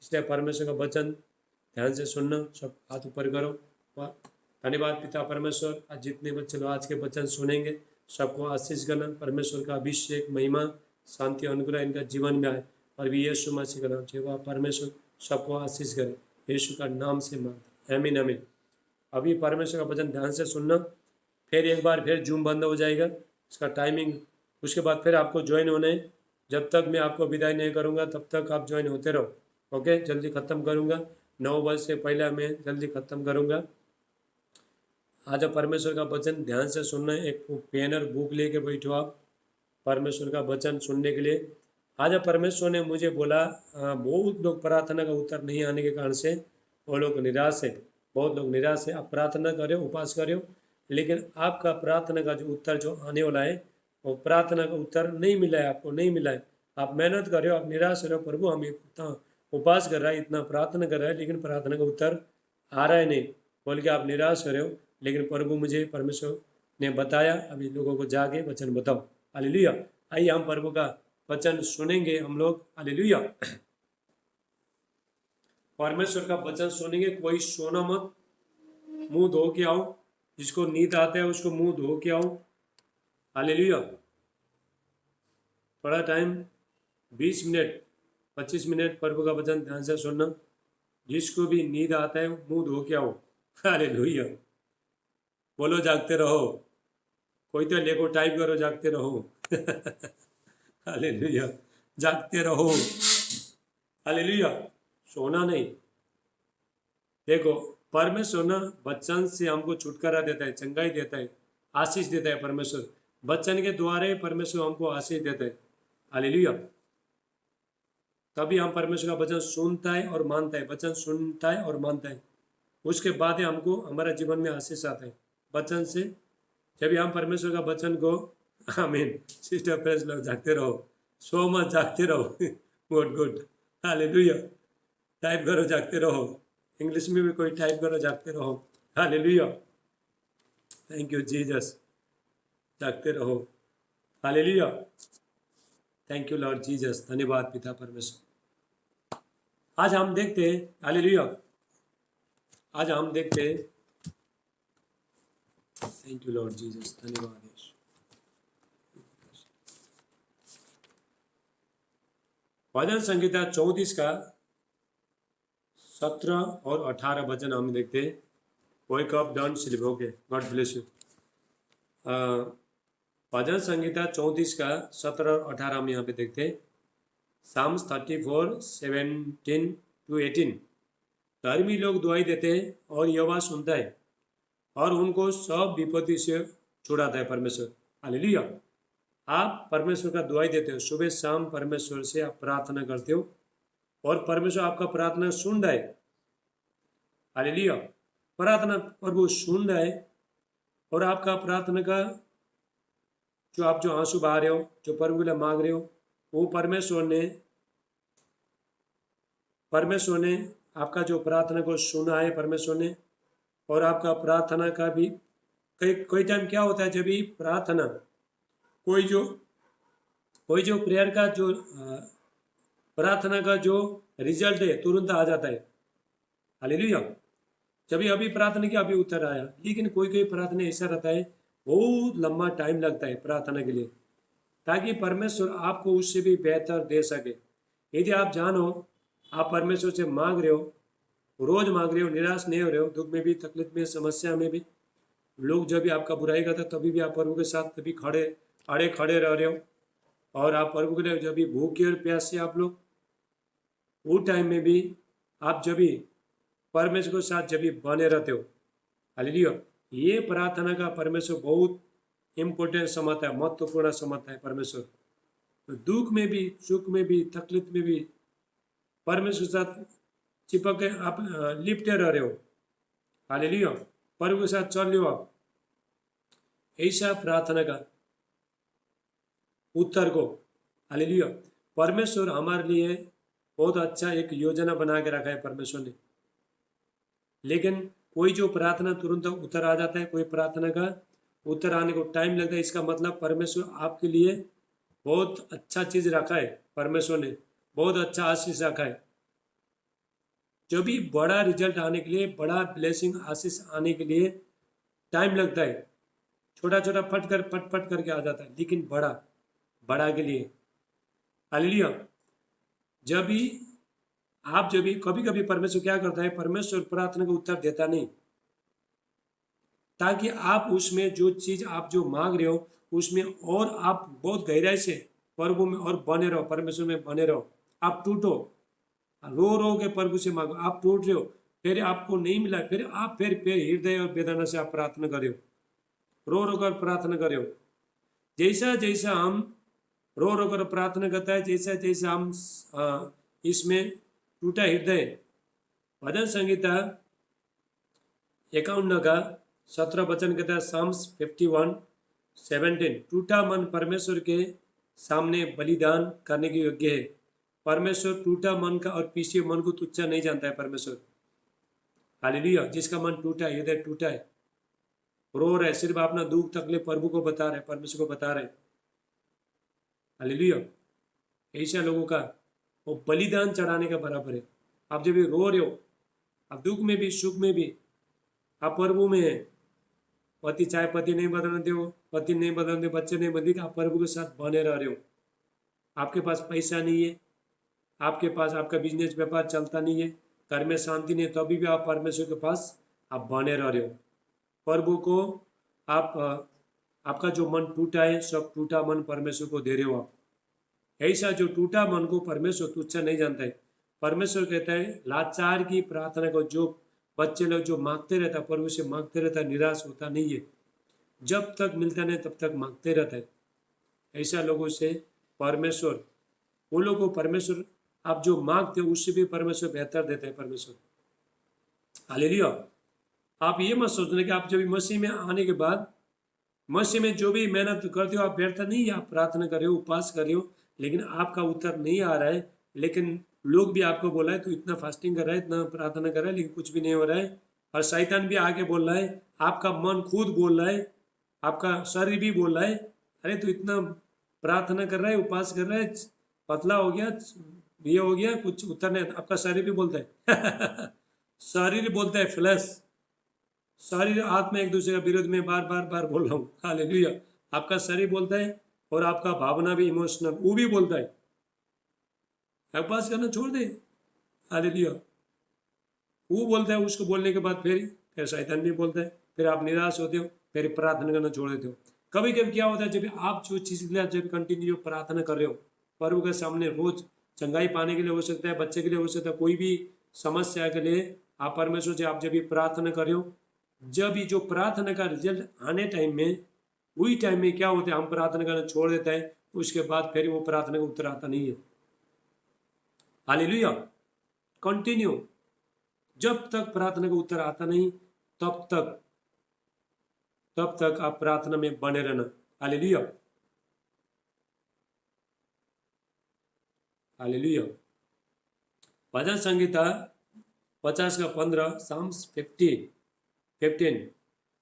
इसलिए परमेश्वर का वचन ध्यान से सुनना। सब हाथ ऊपर करो। धन्यवाद पिता परमेश्वर, आज जितने बच्चे लोग आज के वचन सुनेंगे सबको आशीष करना। परमेश्वर का अभिषेक महिमा शांति अनुग्रह इनका जीवन में आए, और भी यीशु मसीह का नाम से वह परमेश्वर सबको आशीष करे, यीशु का नाम से मांगते, आमीन आमीन। अभी परमेश्वर का वचन ध्यान से सुनना। फिर एक बार फिर जूम बंद हो जाएगा, इसका टाइमिंग, उसके बाद फिर आपको ज्वाइन होना है। जब तक मैं आपको विदाई नहीं करूँगा तब तक आप ज्वाइन होते रहो। ओके, जल्दी ख़त्म करूँगा, 9 बजे से पहले मैं जल्दी ख़त्म करूँगा। आज परमेश्वर का वचन ध्यान से सुनना है। एक पेन और बुक लेके बैठो आप परमेश्वर का वचन सुनने के लिए। आज परमेश्वर ने मुझे बोला बहुत लोग प्रार्थना का उत्तर नहीं आने के कारण से वो लोग निराश है, बहुत लोग निराश है। आप प्रार्थना करो, उपवास करो, लेकिन आपका प्रार्थना का जो उत्तर जो आने वाला है वो प्रार्थना का उत्तर नहीं मिला है, आपको नहीं मिला है। आप मेहनत कर रहे हो, आप निराश रहे हो, प्रभु हम इतना उपवास कर रहा है, इतना प्रार्थना कर रहा है, लेकिन प्रार्थना का उत्तर आ रहा है नहीं। बोल के आप निराश हो रहे हो, लेकिन प्रभु मुझे परमेश्वर ने बताया अभी लोगों को जाके वचन बताओ। हालेलुया। आइए हम प्रभु का वचन सुनेंगे हम लोग। हालेलुया। परमेश्वर का वचन सुनेंगे। कोई सोना मत, मुंह धो के आओ। जिसको नींद आता है उसको मुंह धो के आओ। हालेलुया। थोड़ा टाइम 20 मिनट 25 मिनट प्रभु का वचन ध्यान से सुनना। जिसको भी नींद आता है मुंह धो के आओ। हालेलुया। बोलो जागते रहो। कोई तो लेको टाइप करो जागते रहो। हालेलुया। जागते रहो। हालेलुया। सोना नहीं। देखो परमेश्वर ना वचन से हमको छुटकारा देता है, चंगाई देता है, आशीष देता है। परमेश्वर वचन के द्वारा परमेश्वर हमको आशीष देता है। हालेलुया। तभी हम परमेश्वर का वचन सुनता है और मानता है। वचन सुनता है और मानता है, उसके बाद हमको हमारा जीवन में आशीष आता है वचन से। जब हम परमेश्वर का वचन को आमीन। सिस्टर प्रेस लोग जागते रहो, सो मत, जागते रहो। Good good. हालेलुया। टाइप करो जागते रहो। इंग्लिश में भी कोई टाइप करो जागते रहो। हालेलुया। Thank you Jesus. जागते रहो। Hallelujah. Thank you Lord Jesus. धन्यवाद पिता परमेश्वर। आज हम देखते हैं, हालेलुया, आज हम देखते हैं, थैंक यू लॉर्ड जीसस, धन्यवाद यीशु। भजन संहिता 34 का 17 और 18 वचन हम देखते हैं। Wake up, don't sleep. Okay, God bless you. भजन संहिता 34 का 17 और 18 हम यहाँ पे देखते हैं। Psalms 34, 17 to 18। धर्मी लोग दुआई देते हैं और यहोवा सुनता है और उनको सब विपत्ति से छुड़ाता है परमेश्वर। हालेलुया। आप परमेश्वर का दुआई देते हो, सुबह शाम परमेश्वर से आप प्रार्थना करते हो और परमेश्वर आपका प्रार्थना सुन रहा है। हालेलुया। प्रार्थना प्रभु सुन रहा है और आपका प्रार्थना का जो आंसू बहा रहे हो, जो प्रभु के लिए मांग रहे हो, वो परमेश्वर ने आपका जो प्रार्थना को सुना है परमेश्वर ने। और आपका प्रार्थना का भी कोई टाइम क्या होता है, जब भी प्रार्थना कोई जो प्रेयर का जो प्रार्थना का जो रिजल्ट है तुरंत आ जाता है। हालेलुया। जब अभी प्रार्थना किया अभी उत्तर आया, लेकिन कोई प्रार्थना ऐसा रहता है बहुत लंबा टाइम लगता है प्रार्थना के लिए, ताकि परमेश्वर आपको उससे भी बेहतर दे सके। यदि आप जानो आप परमेश्वर से मांग रहे हो, रोज मांग रहे हो, निराश नहीं हो रहे हो, दुख में भी, तकलीफ में, समस्या में भी, लोग जब भी आपका बुराई करते तभी भी आप प्रभु के साथ तभी खड़े रह रहे हो। और आप प्रभु के लिए जब भी भूखे और प्यासे आप लोग, वो टाइम में भी आप जब भी परमेश्वर के साथ जब भी बने रहते हो। हालेलुया। ये प्रार्थना का परमेश्वर बहुत इम्पोर्टेंट समझता है, महत्वपूर्ण समझता है परमेश्वर। तो दुख में भी, सुख में भी, तकलीफ में भी परमेश्वर के साथ चिपक के आप लिपटे रह रहे हो। हालेलुया। प्रभु के साथ चल रहे हो आप। ऐसा प्रार्थना का उत्तर को, हालेलुया, परमेश्वर हमारे लिए बहुत अच्छा एक योजना बना के रखा है परमेश्वर ने। लेकिन कोई जो प्रार्थना तुरंत उत्तर आ जाता है, कोई प्रार्थना का उत्तर आने को टाइम लगता है, इसका मतलब परमेश्वर आपके लिए बहुत अच्छा चीज रखा है। परमेश्वर ने बहुत अच्छा आशीष रखा है। जो भी बड़ा रिजल्ट आने के लिए, बड़ा ब्लेसिंग आशीष आने के लिए टाइम लगता है। छोटा छोटा पट करके आ जाता है, लेकिन बड़ा के लिए, हालेलुया। जब भी कभी कभी परमेश्वर क्या करता है, परमेश्वर प्रार्थना का उत्तर देता नहीं, ताकि आप उसमें जो चीज आप जो मांग रहे हो उसमें और आप बहुत गहराई से प्रभु में और बने रहो, परमेश्वर में बने रहो। आप टूटो, रो के प्रभु से मांगो। आप टूट रहे हो, फिर आपको नहीं मिला, फिर आप फिर हृदय और वेदना से आप प्रार्थना कर रहे हो, रो कर प्रार्थना कर रहे हो। जैसा जैसा हम रो कर प्रार्थना करता है, जैसा जैसा हम इसमें टूटा हृदय, भजन संहिता 51 का 17 वचन कहता है, साम्स 51:17, टूटा मन परमेश्वर के सामने बलिदान करने के योग्य है। परमेश्वर टूटा मन का और पीछे मन को तुच्छ नहीं जानता है परमेश्वर। हालेलुया। जिसका मन टूटा है, हृदय टूटा है, रो रहे, सिर्फ अपना दुख तकलीफ प्रभु को बता रहे, परमेश्वर को बता रहे। हालेलुया। ऐसा लोगों का वो बलिदान चढ़ाने का बराबर है। आप जब भी रो रहे हो, आप दुख में भी सुख में भी आप प्रभु में है। पति चाहे पति नहीं बदलते हो, पति नहीं बदलते, बच्चे नहीं बदलते, आप प्रभु के साथ बने रह रहे हो। आपके पास पैसा नहीं है, आपके पास आपका बिजनेस व्यापार चलता नहीं है, घर में शांति नहीं है, तभी भी आप परमेश्वर के पास आप बने रह रहे हो। प्रभु को आप आपका जो मन टूटा है, सब टूटा मन परमेश्वर को दे रहे हो आप। ऐसा जो टूटा मन को परमेश्वर तुच्छ नहीं जानता है। परमेश्वर कहता है लाचार की प्रार्थना को, जो बच्चे लोग जो मांगते रहता है, प्रभु से मांगते रहता है, निराश होता नहीं है। जब तक मिलता नहीं तब तक मांगते रहता है। ऐसा लोगों से परमेश्वर, वो लोगों को परमेश्वर आप जो मांगते हो उससे भी परमेश्वर बेहतर देते हैं परमेश्वर। हालेलुया। आप ये मत सोचना कि आप जब मसीह में आने के बाद, मसीह में जो भी मेहनत करते हो आप व्यर्थ नहीं है। आप प्रार्थना कर रहे हो, उपवास कर रहे हो, लेकिन आपका उत्तर नहीं आ रहा है। लेकिन लोग भी आपको बोला है, तू इतना फास्टिंग कर रहा है, इतना प्रार्थना कर रहा है, लेकिन कुछ भी नहीं हो रहा है। और शैतान भी आके बोल रहा है, आपका मन खुद बोल रहा है, आपका शरीर भी बोल रहा है, अरे तू इतना प्रार्थना कर रहा है, उपवास कर रहा है, पतला हो गया, ये हो गया, कुछ उत्तर नहीं। आपका शरीर भी बोलता है शरीर बोलता है, फ्लैश, शरीर आत्मा एक दूसरे का विरोध में बार बार बार बोल रहा हूँ। हालेलुया। आपका शरीर बोलता है और आपका भावना भी, इमोशनल, वो भी बोलता है। उपवास करना छोड़ दे। हालेलुया। वो बोलता है, उसको बोलने के बाद फिर शैतान भी बोलता है, फिर आप निराश होते हो, फिर प्रार्थना करना छोड़ देते हो। कभी कभी क्या होता है, जब आप जो चीज़ के लिए जब कंटिन्यू प्रार्थना कर रहे हो प्रभु के सामने, रोज चंगाई पाने के लिए हो सकता है, बच्चे के लिए हो सकता है, कोई भी समस्या के लिए आप परमेश्वर से आप जब भी प्रार्थना कर रहे हो, जब भी जो प्रार्थना का रिजल्ट आने टाइम में, वही टाइम में क्या होता है, हम प्रार्थना करना छोड़ देता है, उसके बाद फिर वो प्रार्थना का उत्तर आता नहीं है। हालेलुया। कंटिन्यू, जब तक प्रार्थना का उत्तर आता नहीं तब तक आप प्रार्थना में बने रहना। हालेलुया। हालेलुया। भजन संगीता 50 का 15, साम्स 15।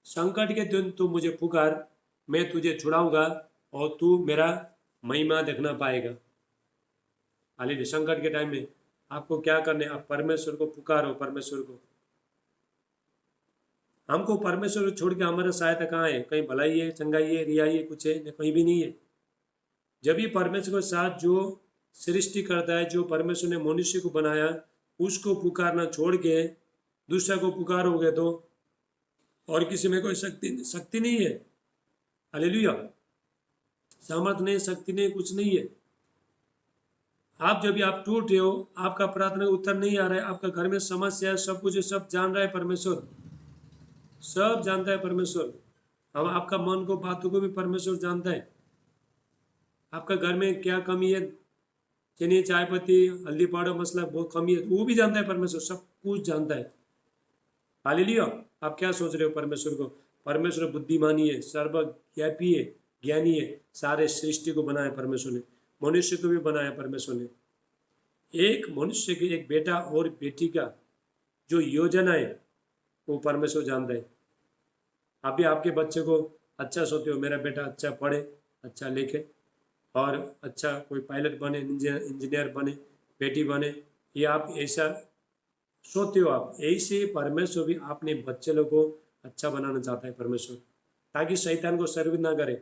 संकट के दिन तू मुझे पुकार, मैं तुझे छुड़ाऊंगा और तू मेरा महिमा देखना पाएगा। हालेलुया। संकट के टाइम में आपको क्या करना है, आप परमेश्वर को पुकारो। परमेश्वर को, हमको परमेश्वर को छोड़ के हमारा सहायता कहाँ है? कहीं भलाई है, चंगाई है, रियाई है, कुछ है? कहीं भी नहीं है। जब भी परमेश्वर के साथ जो सृष्टि करता है, जो परमेश्वर ने मनुष्य को बनाया, उसको पुकारना छोड़ के दूसरा को पुकारोगे तो, और किसी में कोई शक्ति नहीं है। हालेलुया। सामर्थ नहीं, शक्ति नहीं, कुछ नहीं है। आप जब भी आप टूट रहे हो, आपका प्रार्थना उत्तर नहीं आ रहा है, आपका घर में समस्या है, सब कुछ सब जान रहा है परमेश्वर, सब जानता है परमेश्वर। हम आपका मन को, बातों को भी परमेश्वर जानता है। आपका घर में क्या कमी है, चीनी, चाय पत्ती, हल्दी पाउडर, मसला बहुत कमी है, वो भी जानता है परमेश्वर, सब कुछ जानता है। हालेलुया। आप क्या सोच रहे हो परमेश्वर को? परमेश्वर बुद्धिमानी है, सर्वव्यापी है, ज्ञानी है, सारे सृष्टि को बनाया परमेश्वर ने, मनुष्य को भी बनाया परमेश्वर ने। एक मनुष्य के, एक बेटा और बेटी का जो योजना है वो परमेश्वर जानता है। आप भी आपके बच्चे को अच्छा सोचते हो, मेरा बेटा अच्छा पढ़े, अच्छा लिखे और अच्छा कोई पायलट बने, इंजीनियर बने, बेटी बने, ये आप ऐसा सोचते हो। आप ऐसे परमेश्वर भी अपने बच्चे लोग को अच्छा बनाना चाहता है परमेश्वर, ताकि शैतान को सर्विस ना करे।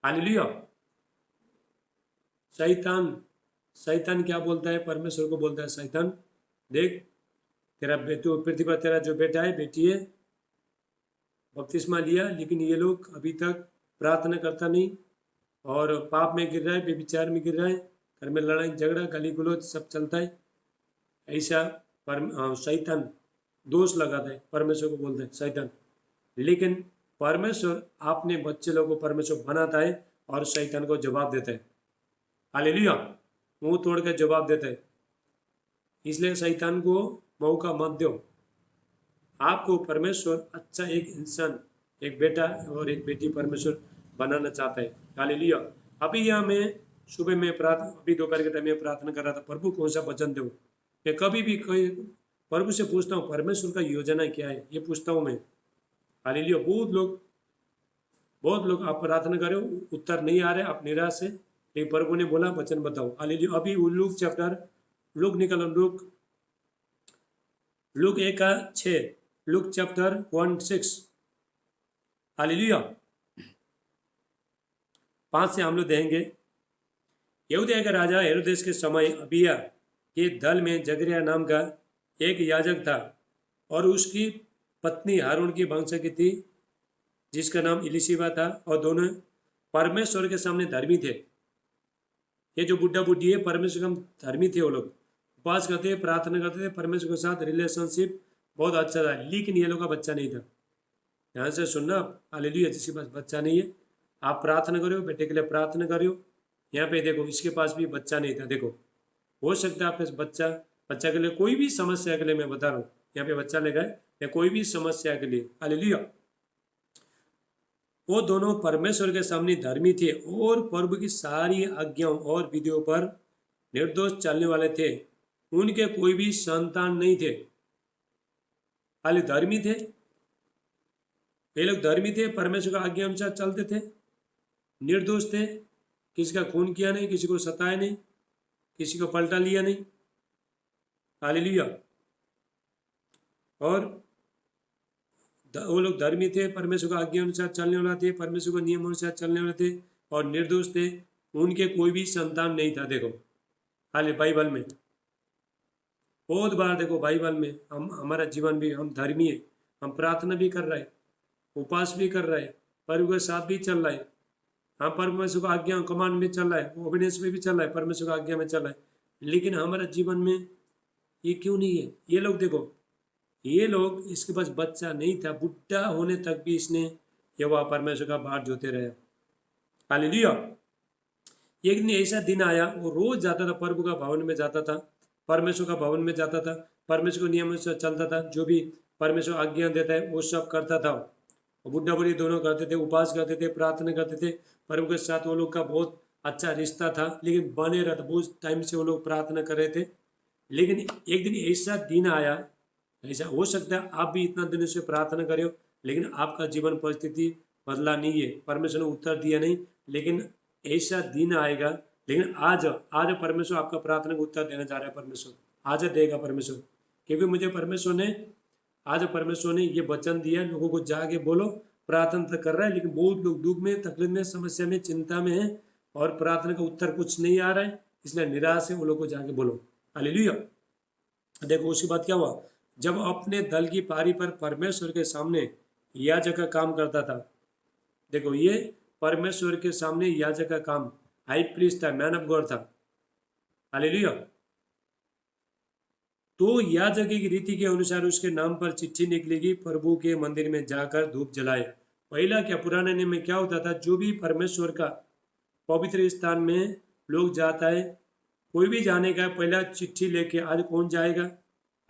हालेलुया। शैतान क्या बोलता है? परमेश्वर को बोलता है, शैतान देख, तेरा पृथ्वी पर तेरा जो बेटा है, बेटी है, बपतिस्मा लिया, लेकिन ये लोग अभी तक प्रार्थना करता नहीं और पाप में गिर रहा है, बेविचार में गिर रहा है, घर में लड़ाई झगड़ा गाली गलौज सब चलता है। ऐसा शैतान दोष लगाता है, परमेश्वर को बोलता है शैतान। लेकिन परमेश्वर अपने बच्चे लोगों को परमेश्वर बनाता है और शैतान को जवाब देता है। हालेलुया। मुंह तोड़ कर जवाब देता है। इसलिए शैतान को मौका मत दो। आपको परमेश्वर अच्छा एक इंसान, एक बेटा और एक बेटी परमेश्वर बनाना चाहता है। हालेलुया। अभी यहाँ मैं सुबह में अभी दोपहर के टाइम में प्रार्थना कर रहा था, प्रभु कौन सा वचन दूँ। मैं कभी भी कोई प्रभु से पूछता हूँ परमेश्वर का योजना क्या है, ये पूछता हूँ मैं। हालेलुया। बहुत लोग आप प्रार्थना करो, उत्तर नहीं आ रहे, आप निराश है, लेकिन प्रभु ने बोला वचन बताओ। हालेलुया। अभी लूक चैप्टर, लूक निकलो, लूक 1:6, लूक चैप्टर 1:6। हालेलुया। 5 से हम लोग देखेंगे। यहूदिया के राजा हेरोदेस के समय अबिया के दल में जकरिया नाम का एक याजक था और उसकी पत्नी हारून की वंश की थी, जिसका नाम इलिशिबा था, और दोनों परमेश्वर के सामने धर्मी थे। ये जो बुढ़ा बुढ़ी है परमेश्वर के हम धर्मी थे। वो लोग उपवास करते थे, प्रार्थना करते थे, परमेश्वर के साथ रिलेशनशिप बहुत अच्छा था, लेकिन ये लोग का बच्चा नहीं था। ध्यान से सुनना। हालेलुया। जिसके पास बच्चा नहीं है, आप प्रार्थना करो, बेटे के लिए प्रार्थना करो। यहाँ पे देखो इसके पास भी बच्चा नहीं था। देखो हो सकता है आपके बच्चा के लिए कोई भी समस्या के लिए, मैं बता रहा हूँ, यहाँ पे बच्चा लेगा या कोई भी समस्या के लिए। हालेलुया। वो दोनों परमेश्वर के सामने धर्मी थे और प्रभु की सारी आज्ञाओं और विधियों पर निर्दोष चलने वाले थे। उनके कोई भी संतान नहीं थे। खाली धर्मी थे, ये लोग धर्मी थे, परमेश्वर का आज्ञा अनुसार चलते थे, निर्दोष थे, किसी का खून किया नहीं, किसी को सताया नहीं, किसी को पलटा लिया नहीं। हालेलुया। और वो लोग धर्मी थे, परमेश्वर का आज्ञा अनुसार चलने वाले थे, परमेश्वर के नियम अनुसार चलने वाले थे और निर्दोष थे। उनके कोई भी संतान नहीं था। देखो हाले बाइबल में बहुत बार देखो, बाइबल में हम हमारा जीवन भी, हम धर्मी है, हम प्रार्थना भी कर रहे हैं, उपवास भी कर रहे हैं, प्रभु के साथ भी चल रहा है, हम परमेश्वर का आज्ञा कमांड में चल रहा है, ओबीडियंस में भी चल रहा है, परमेश्वर का आज्ञा में चल रहा है, लेकिन हमारा जीवन में ये क्यों नहीं है? ये लोग देखो, ये लोग, इसके पास बच्चा नहीं था, बुढ़ा होने तक भी इसने यहोवा परमेश्वर का बाट जोते रहे। हालेलुया। एक दिन ऐसा दिन आया, वो रोज जाता था प्रभु का भवन में जाता था, परमेश्वर का भवन में जाता था, परमेश्वर के नियम से चलता था, जो भी परमेश्वर आज्ञा देता है वो सब करता था। और बुढ़ा बुढ़ी दोनों करते थे, उपवास करते थे, प्रार्थना करते थे, प्रभु के साथ वो लोग का बहुत अच्छा रिश्ता था, लेकिन बने रहता, बहुत टाइम से वो लोग प्रार्थना कर रहे थे। लेकिन एक दिन ऐसा दिन आया, ऐसा हो सकता है आप भी इतना दिन से प्रार्थना करे हो, लेकिन आपका जीवन परिस्थिति बदला नहीं है, परमेश्वर ने उत्तर दिया नहीं, लेकिन ऐसा दिन आएगा। लेकिन आज परमेश्वर आपका प्रार्थना को उत्तर देना चाह रहा है। परमेश्वर आज देगा परमेश्वर, क्योंकि मुझे परमेश्वर ने ये वचन दिया, लोगों को जाके बोलो। प्रार्थना तो कर रहा है, लेकिन बहुत लोग दुख में, तकलीफ में, समस्या में, चिंता में है और प्रार्थना का उत्तर कुछ नहीं आ रहा है, इसलिए निराश है। वो लोग को जाके बोलो। हालेलुया। देखो उसके बाद क्या हुआ, जब अपने दल की पारी पर परमेश्वर के सामने याजक का काम करता था। देखो ये परमेश्वर के सामने याजक का काम, हाई प्रीस्ट था, मैन ऑफ गॉड था। हालेलुया। तो याजक की रीति के अनुसार उसके नाम पर चिट्ठी निकलेगी, प्रभु के मंदिर में जाकर धूप जलाए। पहला क्या, पुराने नियम में क्या होता था, जो भी परमेश्वर का पवित्र स्थान में लोग जाता है, कोई भी जाने का पहला चिट्ठी लेके, आज कौन जाएगा,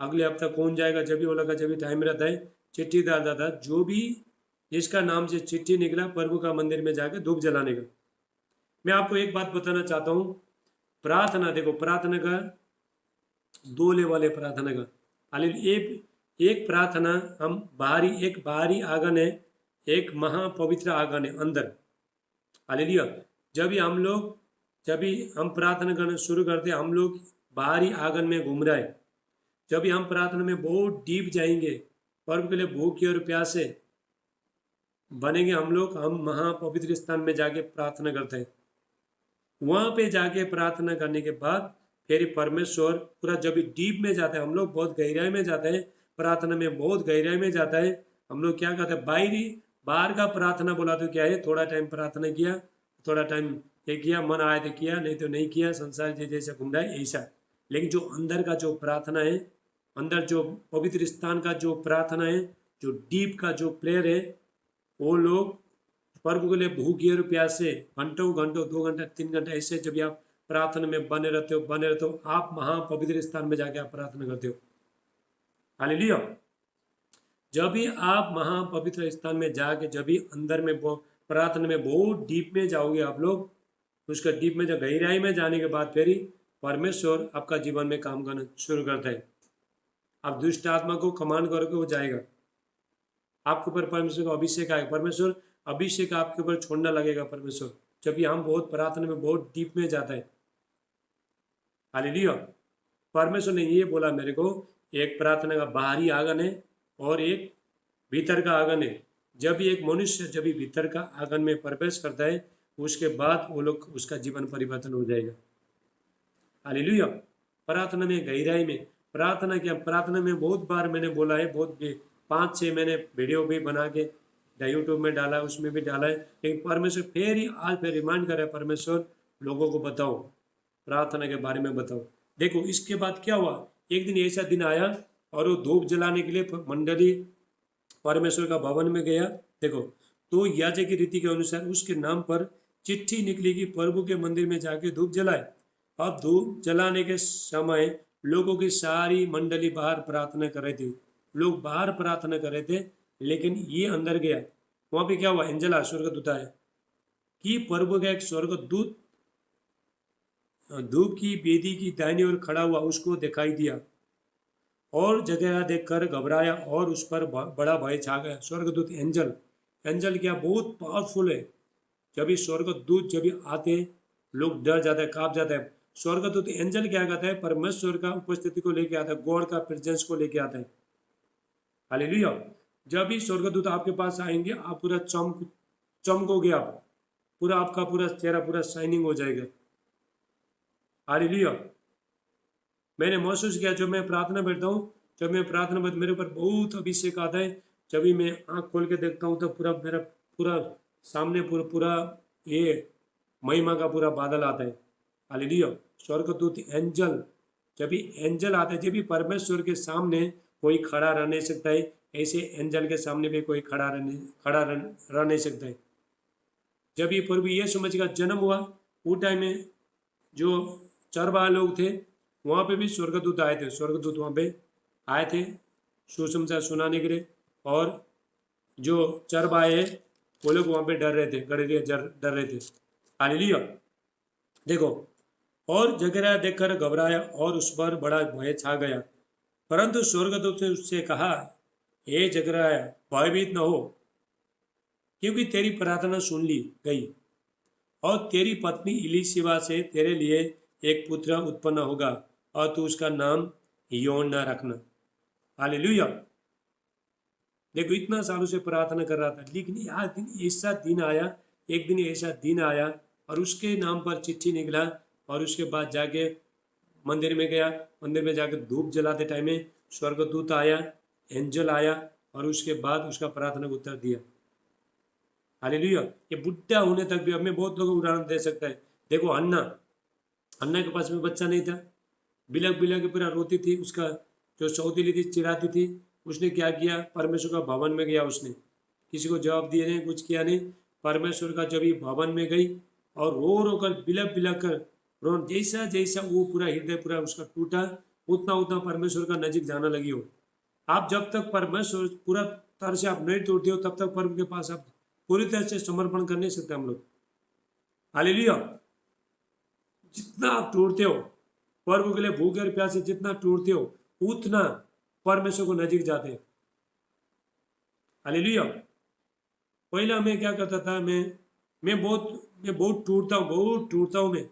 अगले हफ्ता कौन जाएगा, जब भी वो लगा, जब भी टाइम रहता है चिट्ठी डालता था। जो भी जिसका नाम से चिट्ठी निकला, प्रभु का मंदिर में जाकर धूप जलाने का। मैं आपको एक बात बताना चाहता हूँ, प्रार्थना, देखो प्रार्थना का दो लेवल है। प्रार्थना का एक प्रार्थना हम एक बाहरी आंगन है, एक महापवित्र आंगन है अंदर। हालेलुया। जब भी हम प्रार्थना करना शुरू करते हैं, हम लोग बाहरी आंगन में घूम रहे हैं। जब भी हम प्रार्थना में बहुत डीप जाएंगे, प्रभु के लिए भूखे और प्यासे बनेंगे, हम महापवित्र स्थान में जाके प्रार्थना करते हैं। वहाँ पे जाके प्रार्थना करने के बाद फिर परमेश्वर पूरा, जब भी डीप में जाता है, हम लोग बहुत गहराई में जाते हैं, प्रार्थना में बहुत गहराई में जाता है। हम लोग क्या करते हैं, बाहर का प्रार्थना बोला तो क्या है, थोड़ा टाइम प्रार्थना किया, थोड़ा टाइम ये किया, मन आया तो किया, नहीं तो नहीं किया, संसार जैसे घूम रहा है ऐसा। लेकिन जो अंदर का जो प्रार्थना है, अंदर जो पवित्र स्थान का जो प्रार्थना है, जो डीप का जो प्रेयर है, वो लोग प्रभु के लिए भूखे और प्यासे घंटों 2 घंटा 3 घंटा ऐसे जब आप प्रार्थना में बने रहते हो, आप महापवित्र स्थान में जाके आप प्रार्थना करते हो। हालेलुया। जब भी आप महापवित्र स्थान में जाके, जब भी अंदर में प्रार्थना में बहुत डीप में जाओगे आप लोग, उसका डीप में, जब गहराई में जाने के बाद फिर ही परमेश्वर आपका जीवन में काम करना शुरू करता है। आप दुष्ट आत्मा को कमांड करोगे, वो जाएगा। आपके ऊपर परमेश्वर का अभिषेक आएगा, परमेश्वर अभिषेक आपके ऊपर छोड़ना लगेगा परमेश्वर, जब भी हम बहुत प्रार्थना में बहुत डीप में जाता है। हालेलुया। परमेश्वर ने ये बोला मेरे को, एक प्रार्थना का बाहरी आंगन है और एक भीतर का आंगन है। जब भी एक मनुष्य जब भी भीतर का आंगन में प्रवेश करता है, उसके बाद वो लोग उसका जीवन परिवर्तन हो जाएगा। हालेलुया। प्रार्थना में गहराई में प्रार्थना किया, प्रार्थना में बहुत बार मैंने बोला है, बहुत 5-6 मैंने वीडियो भी बना के यूट्यूब में डाला, उसमें भी डाला है, लेकिन परमेश्वर फिर ही आज फिर रिमाइंड करे, परमेश्वर लोगों को बताओ, प्रार्थना के बारे में बताओ। देखो इसके बाद क्या हुआ, एक दिन ऐसा दिन आया और वो धूप जलाने के लिए मंडली परमेश्वर का भवन में गया। देखो तो याजक की रीति के अनुसार उसके नाम पर चिट्ठी निकली कि प्रभु के मंदिर में जाके धूप जलाए। अब धूप जलाने के समय लोगों की सारी मंडली बाहर प्रार्थना कर रहे थे, लोग बाहर प्रार्थना कर रहे थे, लेकिन ये अंदर गया। वहां पे क्या हुआ, एंजल स्वर्गदूत आया कि प्रभु का एक स्वर्गदूत धूप की वेदी की दाहिनी ओर खड़ा हुआ, उसको दिखाई दिया और जगह देखकर घबराया और उस पर बड़ा भय छा गया। स्वर्गदूत एंजल, एंजल क्या बहुत पावरफुल है। जब भी स्वर्गदूत जब भी आते लोग डर जाते हैं, कांप जाते हैं। स्वर्गदूत एंजल क्या कहता है, परमेश्वर का उपस्थिति को लेके आता है, गॉड का प्रेजेंस को लेके आता है। हालेलुया। जब भी स्वर्गदूत आपके पास आएंगे, आप पूरा चमकोगे, आप पूरा आपका पूरा चेहरा पूरा शाइनिंग हो जाएगा। हालेलुया। मैंने महसूस किया जब मैं प्रार्थना बैठता हूँ, जब मैं प्रार्थना बैठ मेरे ऊपर बहुत अभिषेक आता है। जब भी मैं आँख खोल के देखता हूँ तो पूरा मेरा पूरा सामने पूरा पूरा ये महिमा का पूरा बादल आता है। हालेलुया। स्वर्गदूत एंजल, जब भी एंजल आता है, जब भी परमेश्वर के सामने कोई खड़ा रह नहीं सकता है, ऐसे एंजल के सामने भी कोई खड़ा रह नहीं सकता है। जब भी प्रभु यीशु मसीह का जन्म हुआ, उस टाइम में जो चरवाहा लोग थे, वहाँ पे भी स्वर्गदूत आए थे, स्वर्गदूत वहाँ पे आए थे सुसमाचार सुनाने के लिए। और जो चरवाहे हैं वो लोग वहाँ पे डर रहे थे, डर रहे थे। हालेलुया। देखो, और जकरयाह देखकर घबराया और उस पर बड़ा भय छा गया, परंतु स्वर्गदूत ने उससे कहा, हे जकरयाह, भयभीत न हो, क्योंकि तेरी प्रार्थना सुन ली गई और तेरी पत्नी इलीशिबा से तेरे लिए एक पुत्र उत्पन्न होगा और तू उसका नाम योना रखना। हालेलुया। देखो इतना सालों से प्रार्थना कर रहा था, लेकिन आज दिन ऐसा दिन आया, एक दिन ऐसा दिन आया और उसके नाम पर चिट्ठी निकला और उसके बाद जाके मंदिर में गया। मंदिर में जाकर धूप जलाते टाइम में स्वर्गदूत आया, एंजल आया और उसके बाद उसका प्रार्थना को उत्तर दिया। हालेलुया। ये बुढ़ा होने तक भी, अब मैं बहुत लोगों को उदाहरण दे सकता है। देखो अन्ना, अन्ना के पास में बच्चा नहीं था, बिलक बिलक के पूरा रोती थी, उसका जो सौतेली थी चिढ़ाती थी। उसने क्या किया, परमेश्वर का भवन में गया, उसने किसी को जवाब दिए नहीं, कुछ किया नहीं। परमेश्वर का जब ही भवन में गई और रो रो कर बिलक बिलक कर रो, जैसा जैसा वो पूरा हृदय पूरा उसका टूटा, उतना उतना परमेश्वर का नजीक जाना लगी हो। आप जब तक परमेश्वर पूरा तरह से आप नहीं टूटते हो, तब तक प्रभु के पास आप पूरी तरह से समर्पण कर नहीं सकते हम लोग। हालेलुया। जितना आप टूटते हो प्रभु के लिए, भूखे और प्यासे जितना टूटते हो, उतना परमेश्वर को नजीक जाते हैं। हालेलुया। पहला मैं क्या करता था, मैं बहुत टूटता हूँ मैं।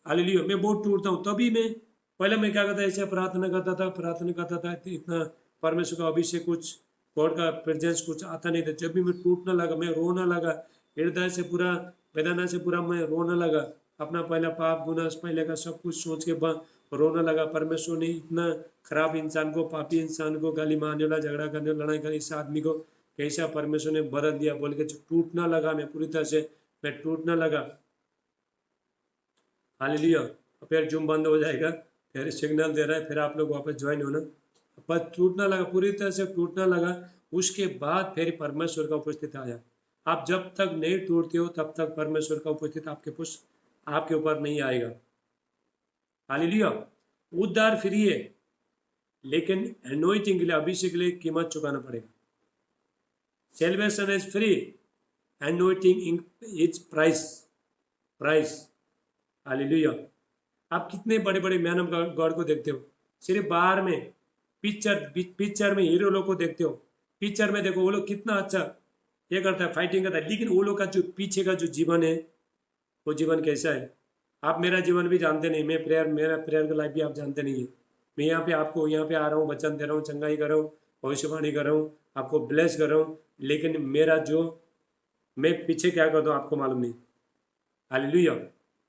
हालेलुया। मैं बहुत टूटता हूँ, तभी मैं पहले मैं क्या करता, ऐसे प्रार्थना करता था, इतना परमेश्वर का अभिषेक कुछ गॉड का प्रेजेंस कुछ आता नहीं था। जब भी मैं टूटने लगा, मैं रोना लगा, हृदय से पूरा वेदना से पूरा मैं रोने लगा, अपना पहला पाप गुनाह पहले का सब कुछ सोच के रोने लगा। परमेश्वर ने इतना खराब इंसान को, पापी इंसान को, गाली मारने वाला, झगड़ा करने वाला, लड़ाई करने इस आदमी को कैसा परमेश्वर ने बदल दिया बोल के टूटना लगा। मैं पूरी तरह से मैं टूटने लगा। हालेलुया। फिर जूम बंद हो जाएगा, फिर सिग्नल दे रहा है, फिर आप लोग वापस ज्वाइन होना। बस टूटना लगा, पूरी तरह से टूटना लगा। उसके बाद फिर परमेश्वर का उपस्थित आया। आप जब तक नहीं टूटते हो तब तक परमेश्वर का उपस्थित आपके ऊपर नहीं आएगा। हालेलुया। उद्धार फ्री है, लेकिन एनोइटिंग के लिए, अभिषेक के लिए कीमत चुकाना पड़ेगा। Salvation is free, anointing is price. Hallelujah. आप कितने बड़े बड़े मैन ऑफ गॉड को देखते हो, सिर्फ बाहर में पिक्चर में हीरो लोग को देखते हो, पिक्चर में देखो वो लोग कितना अच्छा ये करता है, फाइटिंग करता है, लेकिन वो लोग का जो पीछे का जो जीवन है वो जीवन कैसा है आप मेरा जीवन भी जानते नहीं। मेरा प्रेयर का लाइफ भी आप जानते नहीं है। मैं यहाँ पे आ रहा हूँ, वचन दे रहा हूँ, चंगाई कर रहा हूँ, भविष्यवाणी कर रहा हूँ, आपको ब्लेस कर रहा हूँ, लेकिन मेरा जो मैं पीछे क्या करता हूँ आपको मालूम नहीं। हालेलुया।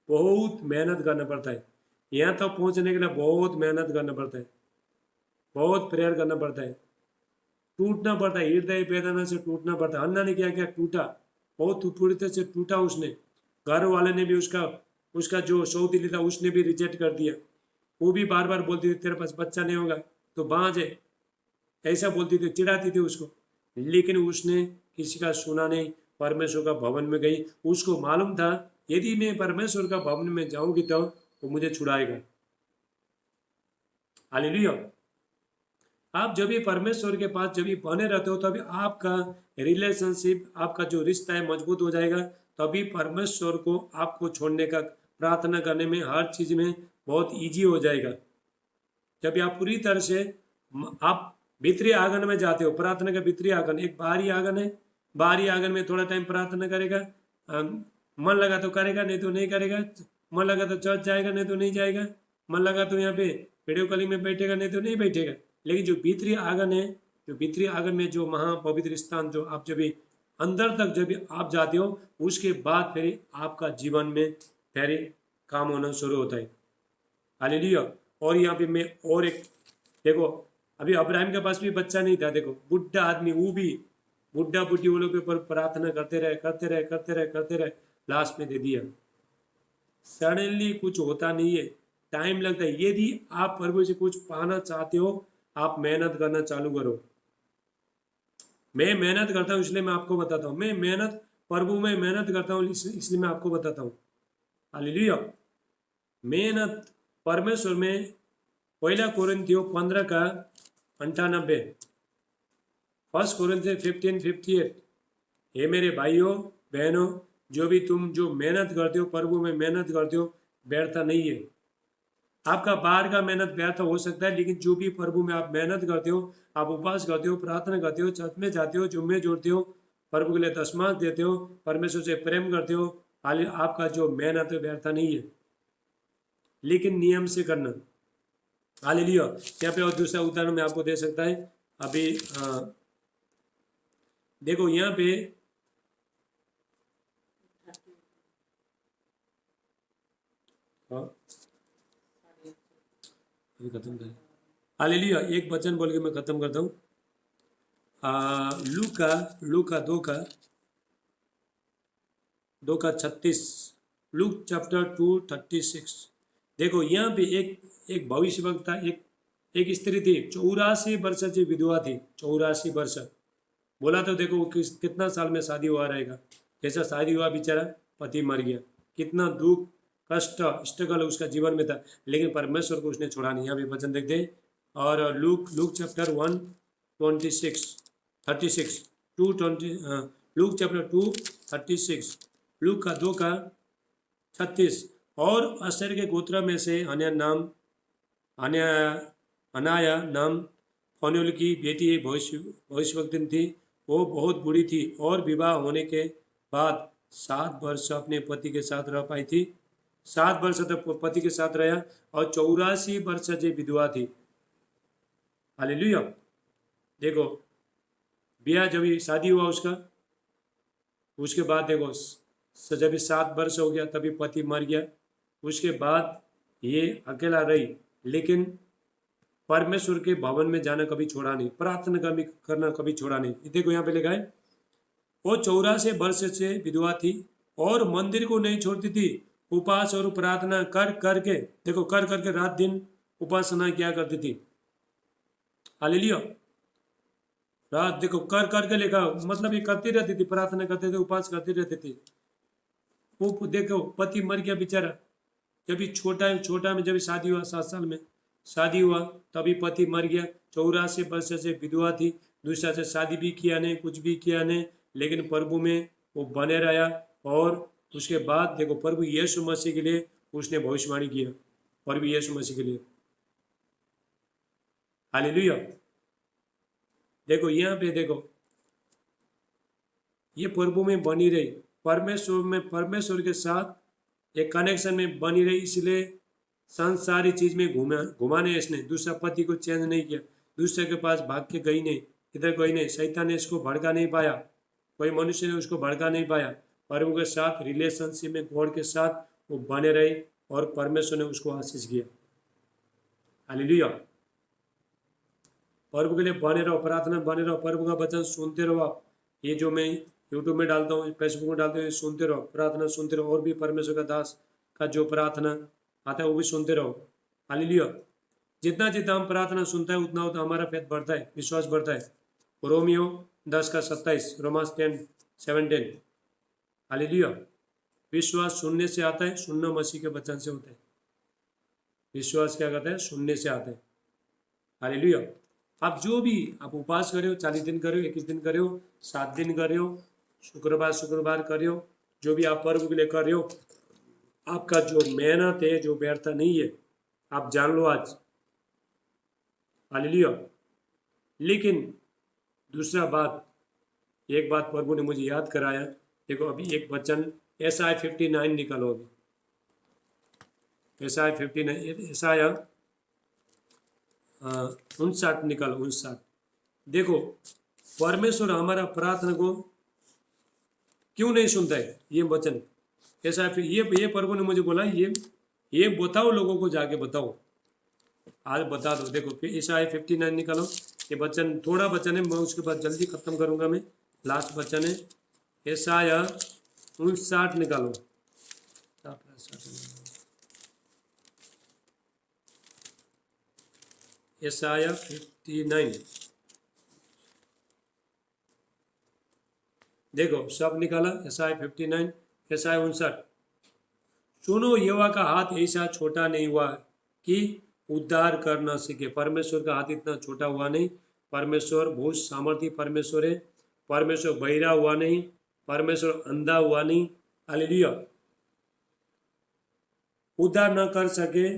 बहुत मेहनत करना पड़ता है, यहाँ तक पहुँचने के लिए बहुत मेहनत करना पड़ता है, बहुत प्रेयर करना पड़ता है, टूटना पड़ता है, हृदय वेदना से टूटना पड़ता है। अन्ना ने क्या क्या टूटा, बहुत पूरी तरह से टूटा उसने। घर वाले ने भी उसका उसका जो सौतेली था उसने भी रिजेक्ट कर दिया। वो भी बार बार बोलती थी तेरे पास बच्चा नहीं होगा तो बाँझ है, ऐसा बोलती थी, चिढ़ाती थी उसको, लेकिन उसने किसी का सुना नहीं, परमेश्वर का भवन में गई। उसको मालूम था यदि मैं परमेश्वर का भवन में जाऊंगी तो वो मुझे छुड़ाएगा। हालेलुया। आप जब भी परमेश्वर के पास जब भी बने रहते हो तभी आपका रिलेशनशिप, आपका जो रिश्ता है मजबूत हो जाएगा। तभी परमेश्वर को आपको छोड़ने का, प्रार्थना करने में, हर चीज़ में बहुत इजी हो जाएगा। जब भी आप पूरी तरह से आप भीतरी आंगन में जाते हो, प्रार्थना का भीतरी आंगन एक बाहरी आंगन है, बाहरी आंगन में थोड़ा टाइम प्रार्थना करेगा, मन लगा तो करेगा नहीं तो नहीं करेगा, मन लगा तो चर्च जाएगा नहीं तो नहीं जाएगा, मन लगा तो यहाँ पे वीडियो कॉलिंग में बैठेगा नहीं तो नहीं बैठेगा। लेकिन जो भीतरी आंगन है, जो भीतरी आंगन में जो महापवित्र स्थान, जो आप जब भी अंदर तक जब भी आप जाते हो उसके बाद फिर आपका जीवन में फिर काम होना शुरू होता है। हालेलुया। और यहाँ पे मैं और एक देखो, अभी अब्राहिम के पास भी बच्चा नहीं था, देखो बुढ़ा आदमी, वो भी बुढ़ा बुढ़ी वो लोग के ऊपर प्रार्थना करते रहे करते रहे करते रहे करते रहे, लास्ट में दे दिया। सडनली कुछ होता नहीं है, टाइम लगता है। यदि आप प्रभु से कुछ पाना चाहते हो आप मेहनत करना चालू करो। मैं मेहनत करता हूँ इसलिए मैं आपको बताता हूँ, मैं मेहनत प्रभु में मेहनत करता हूँ इसलिए मैं आपको बताता हूँ। हालेलुया। मेहनत परमेश्वर में। पहला कोरिन्थियों 15 का 98, 1 कोरिन्थियों 15:58, हे मेरे भाइयों बहनों, जो भी तुम जो मेहनत करते हो प्रभु में मेहनत करते हो व्यर्थ नहीं है। आपका बाहर का मेहनत व्यर्थ हो सकता है, लेकिन जो भी प्रभु में आप मेहनत करते हो, आप उपवास करते हो, प्रार्थना करते हो, चर्च में जाते हो, जुम्मे जोड़ते हो, प्रभु के लिए दशमांश देते हो, परमेश्वर से प्रेम करते हो, आपका जो मेहनत है व्यर्थ नहीं है, लेकिन नियम से करना। हालेलुया। यहाँ पे और दूसरा उदाहरण मैं आपको दे सकता है। अभी देखो यहाँ पे अभी खत्म करें। हालेलुया। एक वचन बोल के मैं खत्म करता हूँ। लूका 2:36, लूक चैप्टर 2:36। देखो यहाँ पे एक भविष्यवक्ता, एक स्त्री थी, 84 वर्ष की विधवा थी, 84 वर्ष। बोला तो देखो कितना साल में शादी हुआ रहेगा, जैसा शादी हुआ बेचारा पति मर गया, कितना दुख कष्ट स्ट्रगल उसका जीवन में था, लेकिन परमेश्वर को उसने छोड़ा नहीं। यहाँ पे वचन देखते हैं। और Luke chapter 1:36 2:20, Luke chapter 2:36, look का 2:36। और अशर के गोत्र में से अनाया नाम फनुएल की बेटी भविष्यवक्ता थी। वो बहुत बूढ़ी थी और विवाह होने के बाद 7 वर्ष अपने पति के साथ रह पाई थी। 7 वर्ष तक पति के साथ रहा और 84 वर्ष से विधवा थी। हालेलुया। देखो ब्याह जब शादी हुआ उसका, उसके बाद देखो जब 7 वर्ष हो गया तभी पति मर गया। उसके बाद ये अकेला रही, लेकिन परमेश्वर के भवन में जाना कभी छोड़ा नहीं, प्रार्थना करना कभी छोड़ा नहीं। देखो यहाँ पे लिखा है वो 84 वर्ष से विधवा थी और मंदिर को नहीं छोड़ती थी, उपवास और प्रार्थना कर करके, देखो कर करके रात दिन उपासना किया करती थी। हालेलुया। रात देखो कर करके लिखा, मतलब ये करती रहती थी, प्रार्थना करते थे, उपवास करती रहती थी। वो देखो पति मर गया बेचारा, जब छोटा में जब शादी हुआ, 7 साल में शादी हुआ तभी पति मर गया। 84 वर्ष से विधवा थी, दूसरा से शादी भी किया नहीं, कुछ भी किया नहीं, लेकिन प्रभु में वो बने रहा। और उसके बाद देखो प्रभु यीशु मसीह के लिए उसने भविष्यवाणी किया, प्रभु यीशु मसीह के लिए। हालेलुया। देखो यहाँ पे देखो, ये प्रभु में बनी रही, परमेश्वर में, परमेश्वर के साथ एक कनेक्शन में बनी रही, इसलिए संसारी चीज में घुमाने इसने दूसरा पति को चेंज नहीं किया, दूसरे के पास भाग के गई नहीं, इधर गई नहीं, शैतान ने इसको भड़का नहीं पाया, कोई मनुष्य ने उसको भड़का नहीं पाया। प्रभु के साथ रिलेशनशिप में, गॉड के साथ वो बने रही और परमेश्वर ने उसको आशीष किया। हालेलुया। प्रभु के लिए बने रहो, प्रार्थना बने रहो, प्रभु का वचन सुनते रहो आप। ये जो मैं यूट्यूब में डालता हूँ, फेसबुक में डालता हूँ, सुनते रहो, प्रार्थना सुनते रहो, और भी परमेश्वर का दास का जो प्रार्थना आता है वो भी सुनते रहो। हालेलुया। जितना जितना हम प्रार्थना सुनता है उतना उतना हमारा फेथ बढ़ता है, विश्वास बढ़ता है। Romeo 10:27, romance 10:17। हालेलुया। विश्वास सुनने से आता है, सुनना मसीह के वचन से होता है। विश्वास क्या करता है? सुनने से आता है। हालेलुया। आप जो भी आप उपवास कर रहे हो, 40 दिन कर रहे हो, 21 दिन कर रहे हो, 7 दिन कर रहे हो, शुक्रवार कर रहे हो, जो भी आप पर्व के लिए कर रहे हो, आपका जो मेहनत है जो व्यर्थ नहीं है, आप जान लो आज। हालेलुया। लेकिन दूसरा बात, एक बात प्रभु ने मुझे याद कराया। देखो अभी एक वचन Isaiah 59 निकालो, अभी Isaiah 59, Isaiah 59 निकालो, 59। देखो परमेश्वर हमारा प्रार्थना को क्यों नहीं सुनता है, ये वचन ऐसा, फिर ये प्रभु ने मुझे बोला, ये बताओ, लोगों को जाके बताओ, आज बता दो। देखो फिर Isaiah 59 निकालो, ये वचन थोड़ा वचन है, मैं उसके बाद जल्दी खत्म करूंगा, मैं लास्ट वचन है। Isaiah 59 निकालो, Isaiah 59। देखो सब निकाला, Isaiah 59, Isaiah 59। सुनो, यहोवा का हाथ ऐसा छोटा नहीं हुआ कि उद्धार कर न सके। परमेश्वर का हाथ इतना छोटा हुआ नहीं। परमेश्वर बहुत सामर्थी परमेश्वर है। परमेश्वर बहिरा हुआ नहीं, परमेश्वर अंधा हुआ नहीं। हालेलुया। उद्धार न कर सके,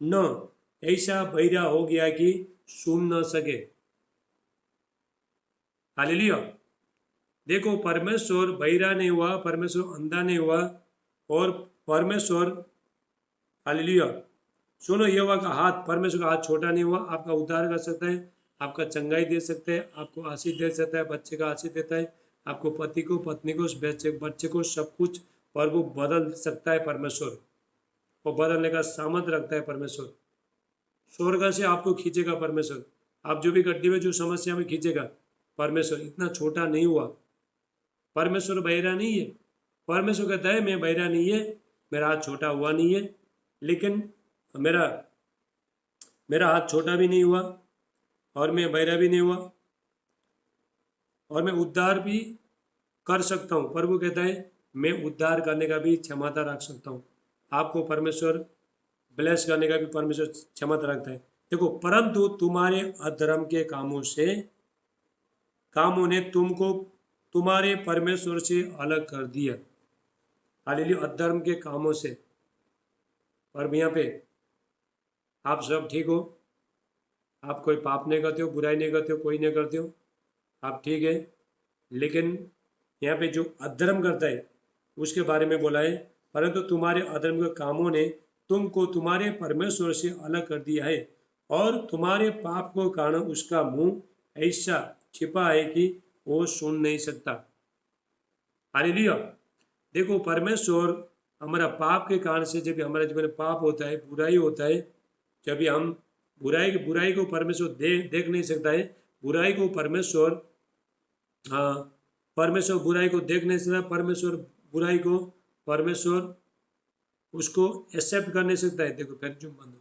न ऐसा बहिरा हो गया कि सुन न सके। हालेलुया। देखो परमेश्वर बहिरा नहीं हुआ, परमेश्वर अंधा नहीं हुआ, और परमेश्वर, हालेलुया, सुनो, यहोवा का हाथ, परमेश्वर का हाथ छोटा नहीं हुआ, आपका उद्धार कर सकता है, आपका चंगाई दे सकता है, आपको आशीष दे सकता है, बच्चे का आशीष देता है, आपको पति को, पत्नी को, बच्चे को, सब कुछ प्रभु बदल सकता है। परमेश्वर वो बदलने का सामर्थ रखता है। परमेश्वर स्वर्ग से आपको खींचेगा। परमेश्वर आप जो भी गड्ढे में, जो समस्या में खींचेगा। परमेश्वर इतना छोटा नहीं हुआ। परमेश्वर बहिरा नहीं है। परमेश्वर कहता है मैं बहिरा नहीं है, मेरा हाथ छोटा हुआ नहीं है, लेकिन मेरा मेरा हाथ छोटा भी नहीं हुआ, और मैं बहिरा भी नहीं हुआ, और मैं उद्धार भी कर सकता हूँ। प्रभु कहता है मैं उद्धार करने का भी क्षमता रख सकता हूँ। आपको परमेश्वर ब्लेस करने का भी परमेश्वर क्षमता रखता है। देखो, परंतु तुम्हारे अधर्म के कामों ने तुमको तुम्हारे परमेश्वर से अलग कर दिया। हालेलुया। अधर्म के कामों से। और यहाँ पे आप सब ठीक हो, आप कोई पाप नहीं करते हो, बुराई नहीं करते हो, कोई नहीं करते हो, आप ठीक है। लेकिन यहाँ पे जो अधर्म करता है उसके बारे में बोला है, परंतु तुम्हारे अधर्म के कामों ने तुमको तुम्हारे परमेश्वर से अलग कर दिया है, और तुम्हारे पाप को कारण उसका मुंह ऐसा छिपा है कि वो सुन नहीं सकता। हालेलुया। देखो परमेश्वर हमारा पाप के कारण से, जब हमारे जीवन में पाप होता है, बुराई होता है, जब हम बुराई को परमेश्वर देख नहीं सकता है, बुराई को परमेश्वर, हाँ, परमेश्वर बुराई को देख नहीं सकता, परमेश्वर बुराई को, परमेश्वर उसको एक्सेप्ट कर नहीं सकता है। देखो फिर जो बंद हुआ,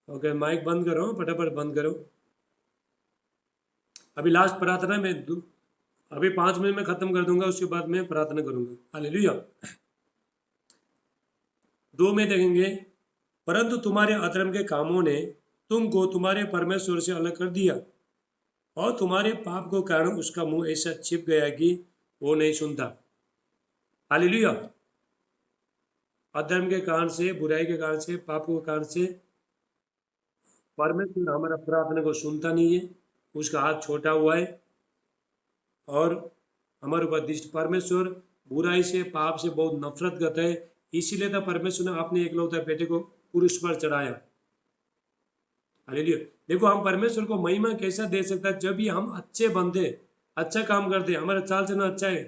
ओके, माइक बंद करो, फटाफट बंद करो। अभी लास्ट प्रार्थना में अभी 5 मिनट में खत्म कर दूंगा, उसके बाद मैं प्रार्थना करूंगा। हालेलुया। 2 में देखेंगे, परंतु तुम्हारे अधर्म के कामों ने तुमको तुम्हारे परमेश्वर से अलग कर दिया, और तुम्हारे पाप को कारण उसका मुंह ऐसा छिप गया कि वो नहीं सुनता। हालेलुया। अधर्म के कारण से, बुराई के कारण से, पाप के कारण से परमेश्वर हमारा प्रार्थना को सुनता नहीं है, उसका हाथ छोटा हुआ है। और हमारे ऊपर दृष्टि, परमेश्वर बुराई से, पाप से बहुत नफरत करता है। इसीलिए तो परमेश्वर ने अपने एकलौता बेटे को क्रूस पर चढ़ाया। हालेलुया। देखो, हम परमेश्वर को महिमा कैसा दे सकता है, जब भी हम अच्छे बनते, अच्छा काम करते, हमारा चाल चलना अच्छा है,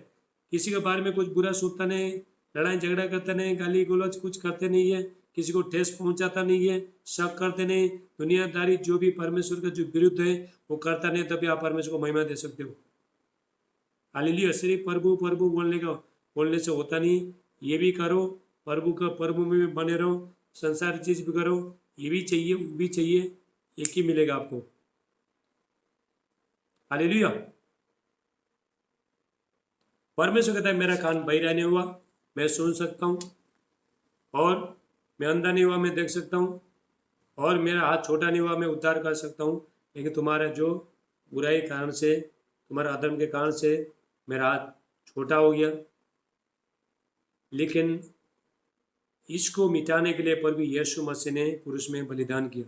किसी के बारे में कुछ बुरा सोचता नहीं, लड़ाई झगड़ा करता नहीं, गाली गलौज कुछ करते नहीं है, किसी को ठेस पहुंचाता नहीं है, शक करते नहीं, दुनियादारी जो भी परमेश्वर का जो विरुद्ध है वो करता नहीं, तभी आप परमेश्वर को महिमा दे सकते हो। हालेलुया। सिर्फ प्रभु प्रभु बोलने से होता नहीं, ये भी करो, प्रभु में भी बने रहो, संसार चीज भी करो, ये भी चाहिए वो भी चाहिए, एक ही मिलेगा आपको। हालेलुया। परमेश्वर कहता है मेरा कान बहिरा नहीं हुआ, मैं सुन सकता हूँ, और मैं अंधा नहीं हुआ, मैं देख सकता हूँ, और मेरा हाथ छोटा नहीं हुआ, मैं उद्धार कर सकता हूँ। लेकिन तुम्हारा जो बुराई के कारण से, तुम्हारा अधर्म के कारण से मेरा हाथ छोटा हो गया। लेकिन इसको मिटाने के लिए प्रभु यीशु मसीह ने क्रूस में बलिदान किया।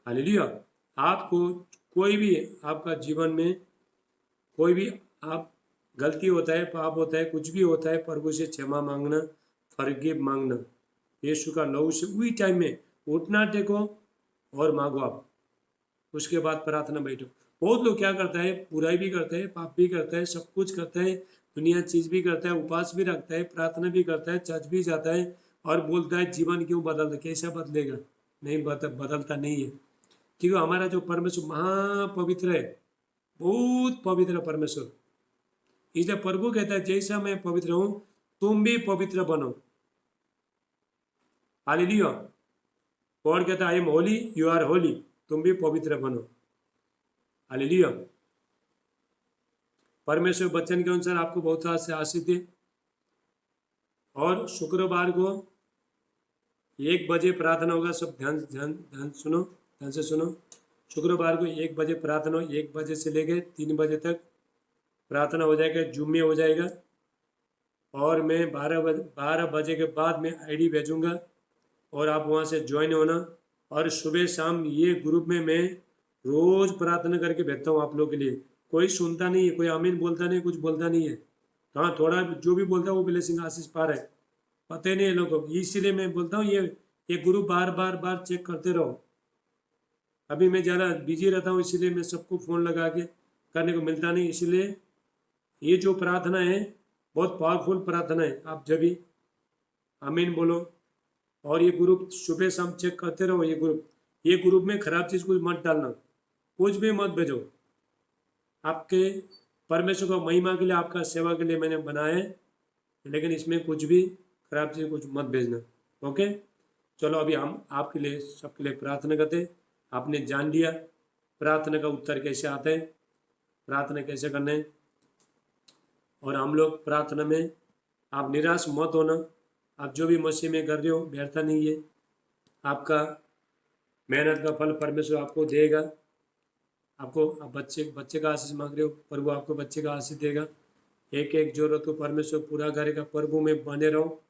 हालेलुया। आपको कोई भी आपका जीवन में कोई भी आप गलती होता है, पाप होता है, कुछ भी होता है, प्रभु से क्षमा मांगना, फॉरगिव मांगना, यीशु का लहू से वही टाइम में उठना, टेको और मांगो आप, उसके बाद प्रार्थना बैठो। बहुत लोग क्या करता है, बुराई भी करता है, पाप भी करता है, सब कुछ करता है, दुनिया चीज भी करता है, उपवास भी रखता है, प्रार्थना भी करता है, चर्च भी जाता है, और बोलता है जीवन क्यों बदलता, कैसा बदलेगा, नहीं बदलता नहीं है। क्योंकि हमारा जो परमेश्वर महापवित्र है, बहुत पवित्र परमेश्वर, इसलिए प्रभु कहता है जैसा मैं पवित्र हूं तुम भी पवित्र बनो। हालेलुया। गॉड कहता है I am holy, you are holy, तुम भी पवित्र बनो। हालेलुया। परमेश्वर वचन के अनुसार आपको बहुत से आशीष दे। और शुक्रवार को 1 बजे प्रार्थना होगा, सब ध्यान ध्यान ध्यान सुनो, ध्यान से सुनो। शुक्रवार को 1 बजे प्रार्थना, 1 बजे से लेकर 3 बजे तक प्रार्थना हो जाएगा, जूम में हो जाएगा। और मैं 12 बजे के बाद मैं आईडी भेजूंगा, और आप वहाँ से ज्वाइन होना। और सुबह शाम ये ग्रुप में मैं रोज़ प्रार्थना करके भेजता हूँ आप लोगों के लिए। कोई सुनता नहीं है, कोई आमीन बोलता नहीं, कुछ बोलता नहीं है। हाँ, थोड़ा जो भी बोलता है वो ब्लेसिंग आशीष पा रहा है, पता ही नहीं है लोगों को। इसीलिए मैं बोलता हूँ ये ग्रुप बार बार बार चेक करते रहो। अभी मैं ज़्यादा बिजी रहता हूँ, इसीलिए मैं सबको फ़ोन लगा के करने को मिलता नहीं। इसीलिए ये जो प्रार्थना है बहुत पावरफुल प्रार्थना है। आप जब भी आमीन बोलो, और ये ग्रुप सुबह शाम चेक करते रहो। ये ग्रुप में खराब चीज़ कुछ मत डालना, कुछ भी मत भेजो। आपके परमेश्वर को महिमा के लिए, आपका सेवा के लिए मैंने बनाया है, लेकिन इसमें कुछ भी खराब चीज़ कुछ मत भेजना। ओके, चलो अभी हम आपके लिए, सबके लिए प्रार्थना करते। आपने जान लिया प्रार्थना का उत्तर कैसे आता है, प्रार्थना कैसे करना है। और हम लोग प्रार्थना में, आप निराश मत होना, आप जो भी मसीह में कर रहे हो व्यर्थ नहीं है, आपका मेहनत का फल परमेश्वर आपको देगा। आपको, आप बच्चे का आशीष मांग रहे हो, प्रभु आपको बच्चे का आशीष देगा। एक एक जरूरत को परमेश्वर पूरा करेगा। प्रभु में बने रहो,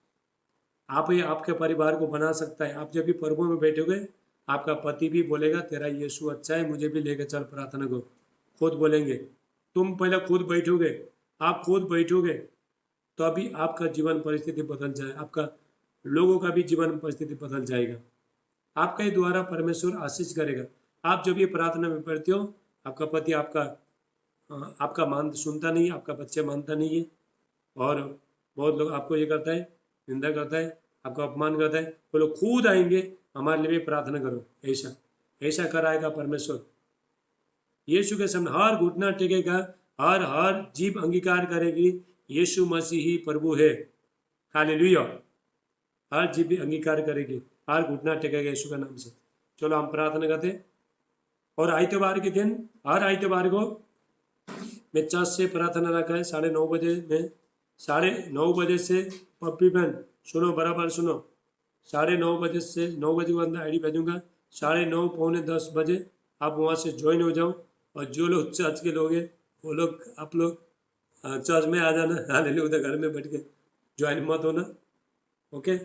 आप ही आपके परिवार को बना सकता है। आप जब भी प्रभु में बैठोगे, आपका पति भी बोलेगा तेरा यीशु अच्छा है, मुझे भी लेके चल प्रार्थना को। खुद बोलेंगे, तुम पहले खुद बैठोगे, आप खुद बैठोगे तो अभी आपका जीवन परिस्थिति बदल जाए, आपका लोगों का भी जीवन परिस्थिति बदल जाएगा। आपका ही द्वारा परमेश्वर आशीष करेगा। आप जब ये प्रार्थना में पढ़ते हो, आपका पति आपका मान सुनता नहीं, आपका बच्चा मानता नहीं है, और बहुत लोग आपको ये करता है, निंदा करता है, आपका अपमान करता है। वो लोग खुद आएंगे, हमारे लिए भी प्रार्थना करो, ऐसा कराएगा परमेश्वर। यीशु के सामने हर घुटना टेकेगा, हर जीभ अंगीकार करेगी यीशु मसीह ही प्रभु है। हालेलुया। हर जीभ भी अंगीकार करेगी, हर घुटना टेकेगा यीशु का नाम से। चलो हम प्रार्थना करते हैं। और आइतवार के दिन, हर आइतवार को मैं चर्च से प्रार्थना रखा है 9:30 में। 9:30 से पप्पी बहन सुनो, बराबर सुनो, 9:30 से 9 बजे के अंदर आईडी भेजूंगा। 9:30 पौने 10 बजे आप वहाँ से ज्वाइन हो जाओ। और जो लोग चर्च के लोग हैं वो लोग, आप लोग चर्च में आ जाना, हालेलुया, उधर घर में बैठ के ज्वाइन मत होना, ओके।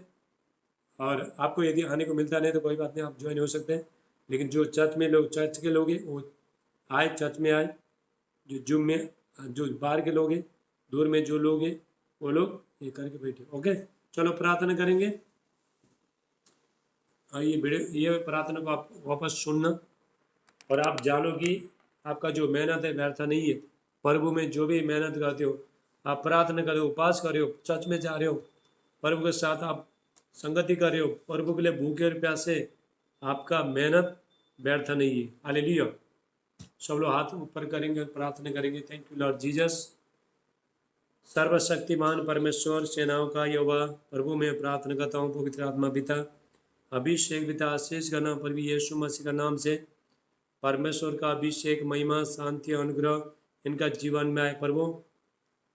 और आपको यदि आने को मिलता नहीं तो कोई बात नहीं, आप ज्वाइन हो सकते हैं। लेकिन जो चर्च में लोग, चर्च के लोग हैं वो आए, चर्च में आए। जो जूम में, जो बाहर के लोग हैं, दूर में जो लोग हैं वो लोग ये करके बैठे, ओके। चलो प्रार्थना करेंगे। ये प्रार्थना को आप वापस सुनना और आप जानो कि आपका जो मेहनत है व्यर्थ नहीं है। प्रभु में जो भी मेहनत करते हो, आप प्रार्थना कर रहे हो, उपास कर रहे हो, चर्च में जा रहे हो, प्रभु के साथ आप संगति कर रहे हो, प्रभु के लिए भूखे और प्यासे, आपका मेहनत व्यर्थ नहीं है। हालेलुया। सब लोग हाथ ऊपर करेंगे और प्रार्थना करेंगे। Thank you Lord Jesus. सर्वशक्तिमान परमेश्वर, सेनाओं का यहोवा, प्रभु में प्रार्थना करता हूँ पवित्र आत्मा पिता, अभिषेक पिता, आशीष का नाम प्रभु यीशु मसीह का नाम से परमेश्वर का अभिषेक, महिमा, शांति, अनुग्रह इनका जीवन में आए। प्रभु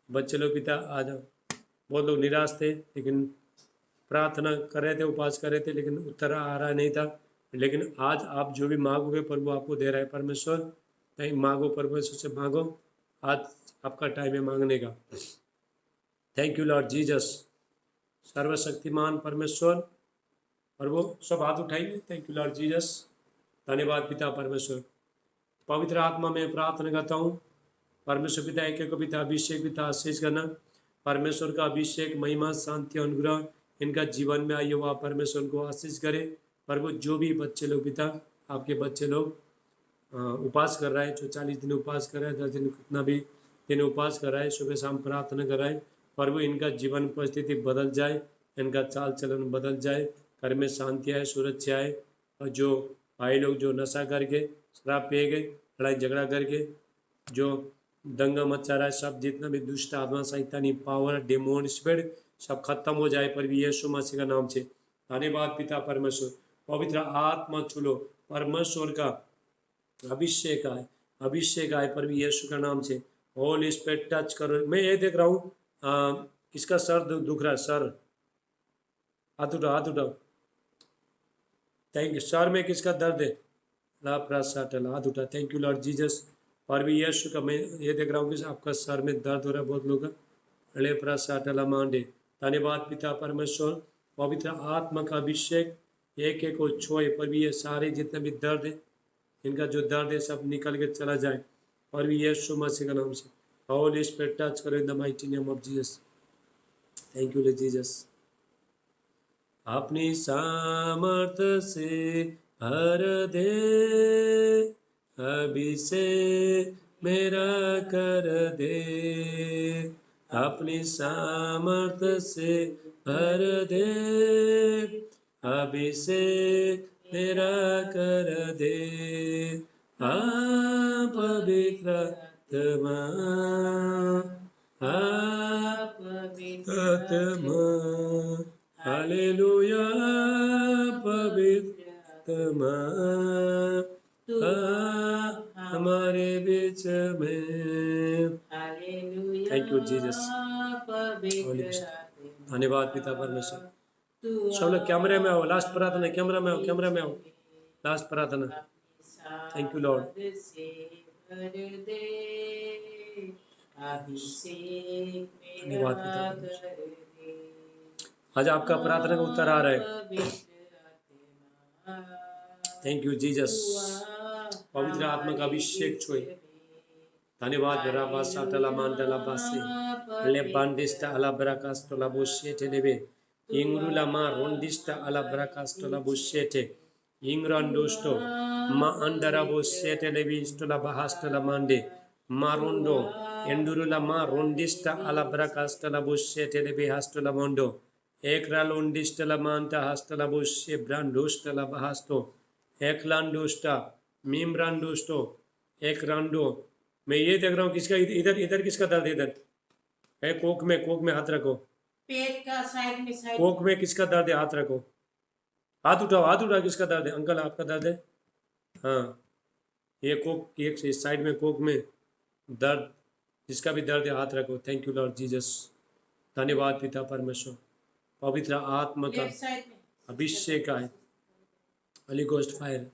बच्चे लोग पिता आज बहुत लोग निराश थे, लेकिन प्रार्थना कर रहे थे, उपास कर रहे थे, लेकिन उत्तर आ रहा नहीं था। लेकिन आज आप जो भी मांगोगे प्रभु आपको दे रहा है। परमेश्वर कहीं मांगो, परमेश्वर से मांगो, आज आपका टाइम है मांगने का। Thank you Lord Jesus. सर्वशक्तिमान परमेश्वर, प्रभु सब हाथ उठाइए। Thank you Lord Jesus. धन्यवाद पिता परमेश्वर। पवित्र आत्मा में प्रार्थना करता हूँ, परमेश्वर पिता, एक एक पिता, अभिषेक पिता, आशीष करना, परमेश्वर का अभिषेक, महिमा, शांति, अनुग्रह इनका जीवन में आइए, वह परमेश्वर को आशीष करे। प्रभु जो भी बच्चे लोग पिता, आपके बच्चे लोग उपास कर रहा है, जो 40 दिन उपास कर रहा है, 10 दिन कितना भी दिन उपास कर रहा है, सुबह शाम प्रार्थना कर रहा है, प्रभु इनका जीवन परिस्थिति बदल जाए, इनका चाल चलन बदल जाए, घर में शांति आए, सुरक्षा आए। और जो भाई लोग जो नशा करके, शराब पिए गए, लड़ाई झगड़ा करके जो दंगा मचा रहा है, सब जितना भी दुष्ट आत्मा, शैतानी पावर, डेमोन स्पिरिट सब खत्म हो जाए पर भी यीशु मसीह का नाम से। धन्यवाद पिता परमेश्वर। पवित्र आत्मा चुलो, परमेश्वर का अभिषेक आए, अभिषेक आए पर भी यीशु का नाम से। होली स्पिरिट टच करो। मैं ये देख रहा हूँ किसका सर दुख रहा है, सर हाथ उठाओ, हाथ उठाओ। Thank you. सर में किसका दर्द है, हाथ उठा। Thank you Lord Jesus. और भी यीशु का मैं ये देख रहा हूँ कि आपका सर में दर्द हो रहा है बहुत लोगों का, अले प्रासाटला मांडे। धन्यवाद पिता परमेश्वर। पवित्र आत्मा का अभिषेक एक एक को छोए पर भी ये सारे जितने भी दर्द है, इनका जो दर्द है सब निकल के चला जाए और भी यीशु मसीह का नाम से। होली स्पिरिट टच करो in the mighty name of Jesus. Thank you Jesus. अपनी सामर्थ्य से भर दे, अभिषेक मेरा कर दे, अपनी सामर्थ्य से भर दे, अभिषेक मेरा कर दे। पवित्र आत्मा, आत्मा, हालेलुया, पवित्र आत्मा हमारे बीच में। Thank you Jesus. धन्यवाद पिता परमेश्वर। सब लोग कैमरे में आओ, लास्ट प्रार्थना, कैमरा में आओ, कैमरा में आओ, लास्ट प्रार्थना। Thank you Lord. धन्यवाद पिता परमेश्वर। आज आपका प्रार्थना का उत्तर आ रहा है। Thank you Jesus. पवित्र आत्मा का अभिषेक छुए। धन्यवाद राबा साटला मांडला बासे ले बांडिस्टा अला ब्राकास्टोला बुशेटे लेबे इंग्रुला मा रोंडिस्टा अला ब्राकास्टोला बुशेटे इंग्रांडोस्टो मा अंडरा बुशेटे लेबी स्टोला बहास्टोला मांडे मारोंडो एंडुरुला मा रोंडिस्टा अला ब्राकास्टोला बुशेटे लेबे हास्टोला मोंडो एकरालोंडिस्टला मांटा हास्टोला बुशे ब्रांडोस्टला बहास्टो एकलांडोस्टा मीमरांडोस्टो एकरांडो। मैं ये देख रहा हूँ किसका इधर इधर किसका दर्द, इधर है कोक में हाथ रखो। पेट का साइड में कोक में किसका दर्द है? हाथ रखो, हाथ उठाओ, हाथ उठाओ। किसका दर्द है? अंकल आपका दर्द है? हाँ, ये कोक, एक इस साइड में कोक में दर्द, जिसका भी दर्द है हाथ रखो। थैंक यू लॉर्ड जीसस, धन्यवाद पिता परमेश्वर, पवित्र आत्मा का लेफ्ट साइड में अभिषेक आए, holy ghost fire.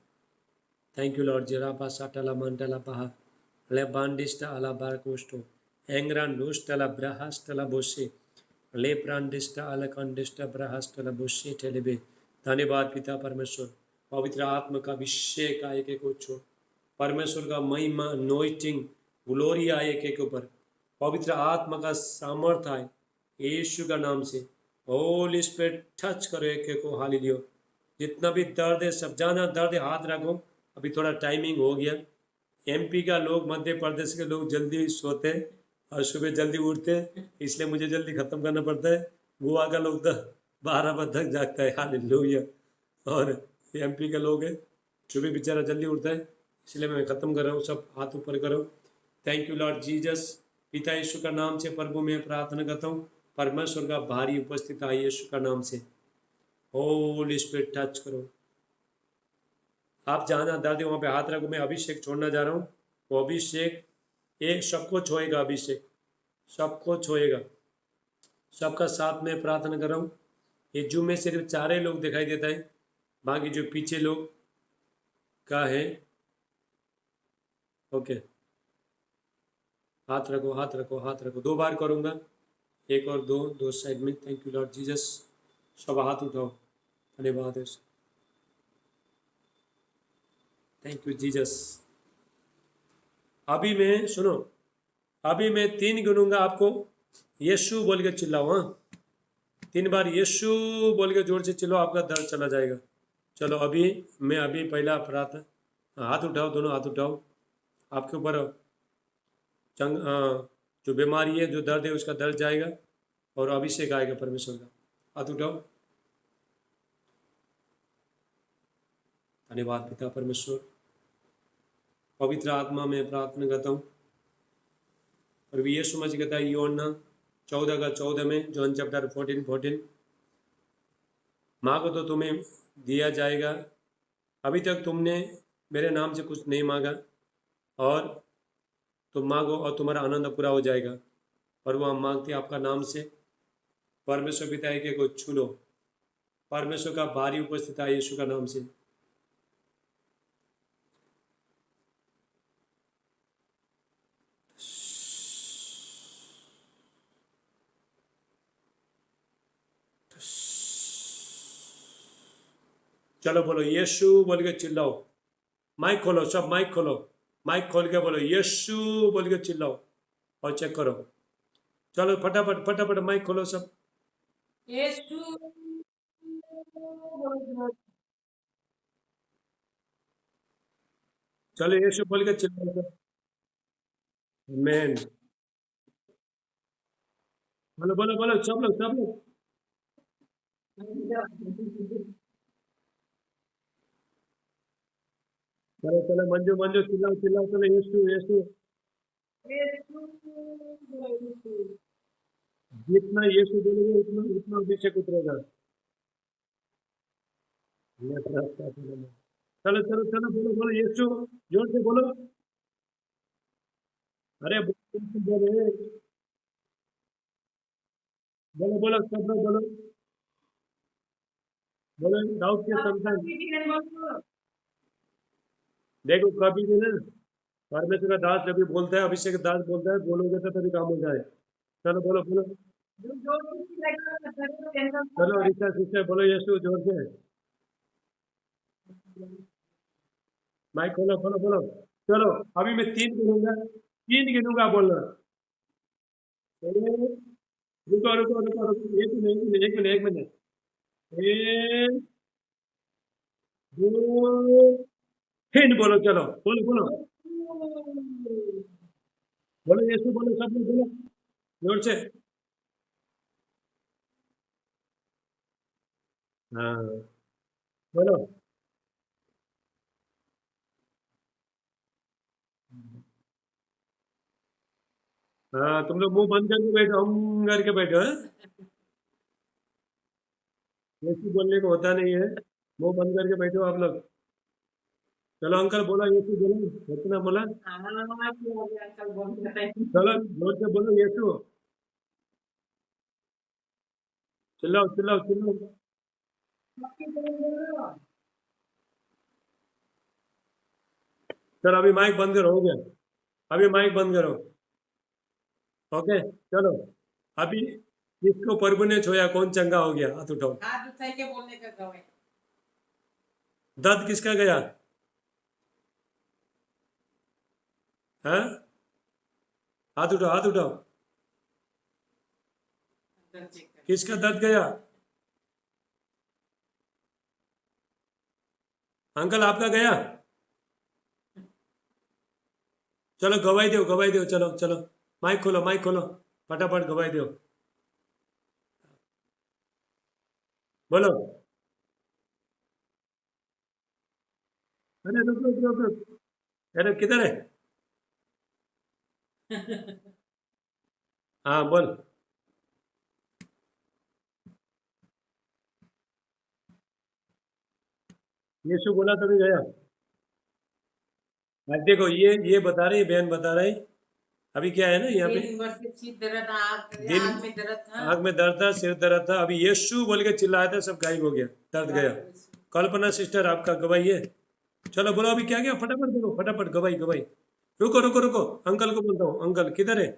Thank you Lord जेरापा साटला मंडला पहा ले बांडिस्टा अला बारकोस्टो एंग्रान डोस्टला ब्राहास्टला बोसे ले प्रांडिस्टा अला कंडिस्टा ब्राहास्टला बोसे टेलेबे। धन्यवाद पिता परमेश्वर, पवित्र आत्मा का अभिषेक आए के कुछ परमेश्वर का महिमा नोइटिंग ग्लोरी आए के ऊपर, पवित्र आत्मा का सामर्थ आए यीशु का नाम से। होली स्पिरिट टच करो एक को, हालेलुया। जितना भी दर्द है, सब जाना दर्द है हाथ रखो। अभी थोड़ा टाइमिंग हो गया। एमपी का लोग, मध्य प्रदेश के लोग जल्दी सोते हैं और सुबह जल्दी उठते हैं, इसलिए मुझे जल्दी ख़त्म करना पड़ता है। गोवा का लोग तो 12 बजे तक जागता है, हालेलुया। और एमपी के लोग है, सुबह बेचारा जल्दी उठता है, इसलिए मैं ख़त्म कर रहा हूँ। सब हाथ ऊपर करो। थैंक यू लॉर्ड जीसस, पिता यीशु का नाम से प्रभु मैं प्रार्थना करता हूँ, परमेश्वर का भारी उपस्थित आई यीशु का नाम से। होली स्पिरिट टच करो। आप जहाँ जहाँ दर्द है वहाँ पे हाथ रखो। मैं अभिषेक छोड़ना जा रहा हूँ। वो अभिषेक एक सबको छोएगा, अभिषेक सबको छोएगा। सबका साथ में प्रार्थना कर रहा हूँ। ये जूम में सिर्फ 4 ही लोग दिखाई देता है, बाकी जो पीछे लोग का है। ओके, हाथ रखो, हाथ रखो, हाथ रखो। 2 बार करूँगा, 1 और 2, 2 साइड में। Thank you Lord Jesus. सब हाथ उठाओ, धन्यवाद है। Thank you Jesus. अभी मैं सुनो, अभी मैं 3 गिनूंगा, आपको यीशु बोल के चिल्लाओ। हाँ, 3 बार यीशु बोल के जोर से चिल्लाओ, आपका दर्द चला जाएगा। चलो अभी मैं अभी पहला प्रार्थना, हाथ उठाओ, दोनों हाथ उठाओ। आपके ऊपर चंग जो बीमारी है, जो दर्द है, उसका दर्द जाएगा और अभिषेक आएगा परमेश्वर का। हाथ उठाओ। धन्यवाद पिता परमेश्वर, पवित्र आत्मा में प्रार्थना करता हूँ। और ये समझ कहता है यूहन्ना 14:14 में, जॉन चैप्टर 14:14, मांगो तो तुम्हें दिया जाएगा। अभी तक तुमने मेरे नाम से कुछ नहीं मांगा, और तुम मांगो और तुम्हारा आनंद पूरा हो जाएगा। और वो हम मांगते हैं आपका नाम से। परमेश्वर पिता के को छू लो, परमेश्वर का भारी उपस्थित है यीशु का नाम से। चलो बोलो यीशु बोल के चिल्लाओ। माइक खोलो, सब माइक खोलो, माइक खोल के बोलो यीशु बोल के चिल्लाओ और चेक करो। चलो फटाफट फटाफट माइक खोलो सब। यीशु चलो यीशु बोल के चिल्लाओ। मैन, बोलो बोलो बोलो, सब लोग सब लोग। चलो चलो, मंजू मंजू चिल्लाओ चिल्लाओ, चलो यीशु यीशु। जितना यीशु बोलोगे उतना उतना अभिषेक उतरेगा। चलो चलो चलो, बोलो बोलो यीशु, जोर से बोलो। अरे बोलो बोलो बोलो, सब लोग बोलो। बोलो दाऊद के संतान। देखो कभी भी ना, परमेश्वर का दास जब भी बोलता है, अभिषेक का दास बोलता है, बोलोगे तो तभी काम हो जाए। चलो बोलो बोलो, चलो ऋषा शिष्य बोलो यीशु जोर से। माइक खोलो, बोलो बोलो। चलो अभी मैं 3 गिनूंगा, 3 गिनूंगा, बोलना। एक, रुको रुको रुको रुको, एक मिनट एक मिनट एक मिनट। 1, 2, 3 बोलो। चलो बोलो बोलो बोलो यीशु बोलो, सब लोग बोलो जोर से। हाँ बोलो। हाँ, तुम लोग मुंह बंद करके बैठो, हम करके बैठो। हाँ? यीशु बोलने को होता नहीं है, मुंह बंद करके बैठो आप लोग। चलो अंकल बोला, यीशु बोलो, इतना बोला। हाँ की हो गया कल बोल रहे चलो जोर से बोलो यीशु। चिल्लाओ चिल्लाओ चिल्लाओ। चलो अभी माइक बंद करो, हो गया। अभी माइक बंद करो। ओके चलो। अभी किसको प्रभु ने छुआ, कौन चंगा हो गया, हाथ उठाओ। हाथ उठाई के बोलने का गवाह दर्द किसका गया? हाँ, हाथ उठाओ हाथ उठाओ। अंदर चेक कर किसका दर्द गया? अंकल आपका गया? चलो गवाही दो, चलो चलो। माइक खोलो माइक खोलो, फटाफट गवाही दो। बोलो। अरे रुक रुक रुक रुक। अरे किधर है? हाँ बोल। यीशु बोला तभी गया। आज देखो ये बता रही, बहन बता रही। अभी क्या है ना यहाँ पे, दिन भर से सिर दर्द दिन आग में दर्द था आग में दर्द था, सिर दर्द था, अभी यीशु बोल के चिल्लाया था, सब गायब हो गया, दर्द गया। कल्पना सिस्टर आपका गवाही है। चलो बोलो अभी क्या गया, फटाफट बोलो, फटाफट गवाही गवाही। रुको रुको रुको, अंकल को बोलता हूँ। अंकल किधर है?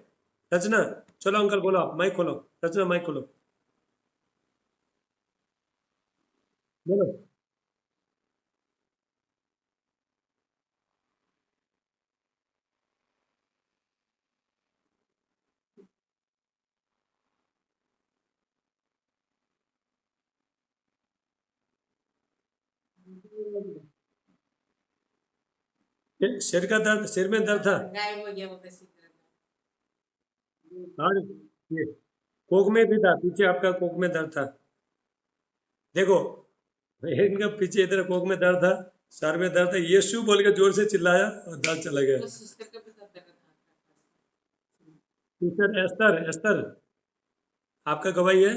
रचना। चलो अंकल बोलो, आप माइक खोलो। रचना माइक खोलो, बोलो। सिर का दर्द, सिर में दर्द था। गायब हो गया बोलते सिर दर्द हाँ ये कोक में भी था, पीछे आपका कोक में दर्द था। देखो इनका पीछे इधर कोक में दर्द था, सर में दर्द था, यीशु बोल के जोर से चिल्लाया और दर्द चला गया। वो सिस्टर का भी दर्द था सिस्टर एस्तर, एस्तर आपका गवाही है।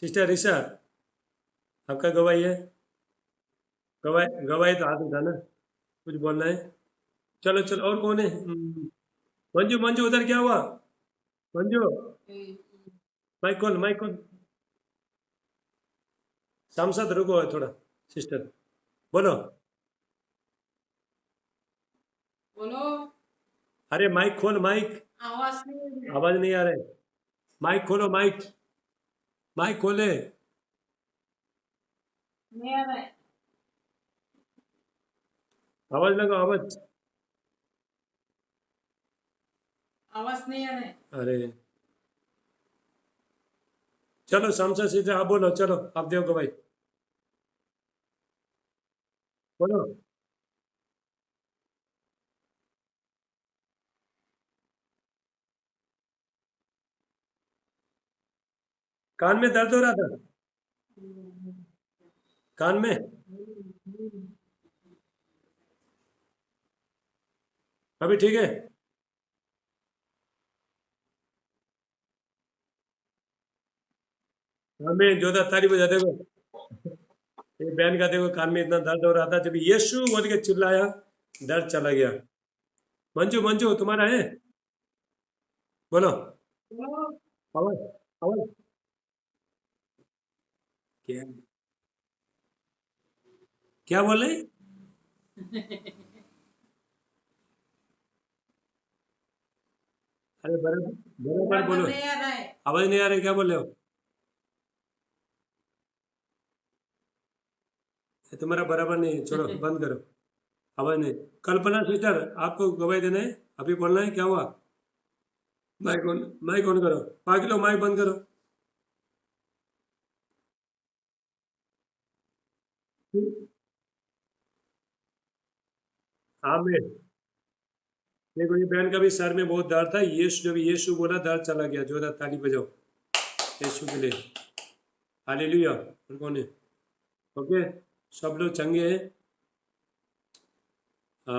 सिस्टर ऋषा आपका गवाही है। गवाही गवाही तो हाथ उठाना, कुछ बोलना है। चलो चलो, और कौन है? मंजू मंजू उधर क्या हुआ? मंजू माइक खोल माइक खोल। सांसद रुको थोड़ा, सिस्टर बोलो। बोलो अरे माइक खोल माइक, आवाज नहीं आवाज नहीं आ रहा है। माइक खोलो माइक, माइक खोले। आ रहा है आवाज लगाओ आवाज। आवाज नहीं आ रहा है अरे चलो सांसद सिस्टर आप बोलो, चलो आप देखो भाई, बोलो। कान में दर्द हो रहा था? कान में? अभी ठीक है? हमें जोरदार ताली बजा देखो। ये बहन का देखो, कान में इतना दर्द हो रहा था, जब यीशु बोल के चिल्लाया, दर्द चला गया। मंजू मंजू तुम्हारा है? बोलो। आवाज आवाज। क्या क्या बोल रहे? अरे बराबर बराबर बराबर बोलो। नहीं आ रहा है आवाज नहीं आ रही, क्या बोल रहे हो? ये तुम्हारा बराबर नहीं है, छोड़ो बंद करो। आवाज नहीं। कल्पना सिस्टर आपको गवाही देना है, अभी बोलना है, क्या हुआ? माइक ऑन करो। बाकी लोग माइक बंद करो। आमीन। देखो ये बहन का भी सर में बहुत दर्द था, यीशु जब यीशु बोला, दर्द चला गया। जोरदार ताली बजाओ यीशु के लिए। हालेलुया। और कौन है? ओके, सब लोग चंगे हैं। आ,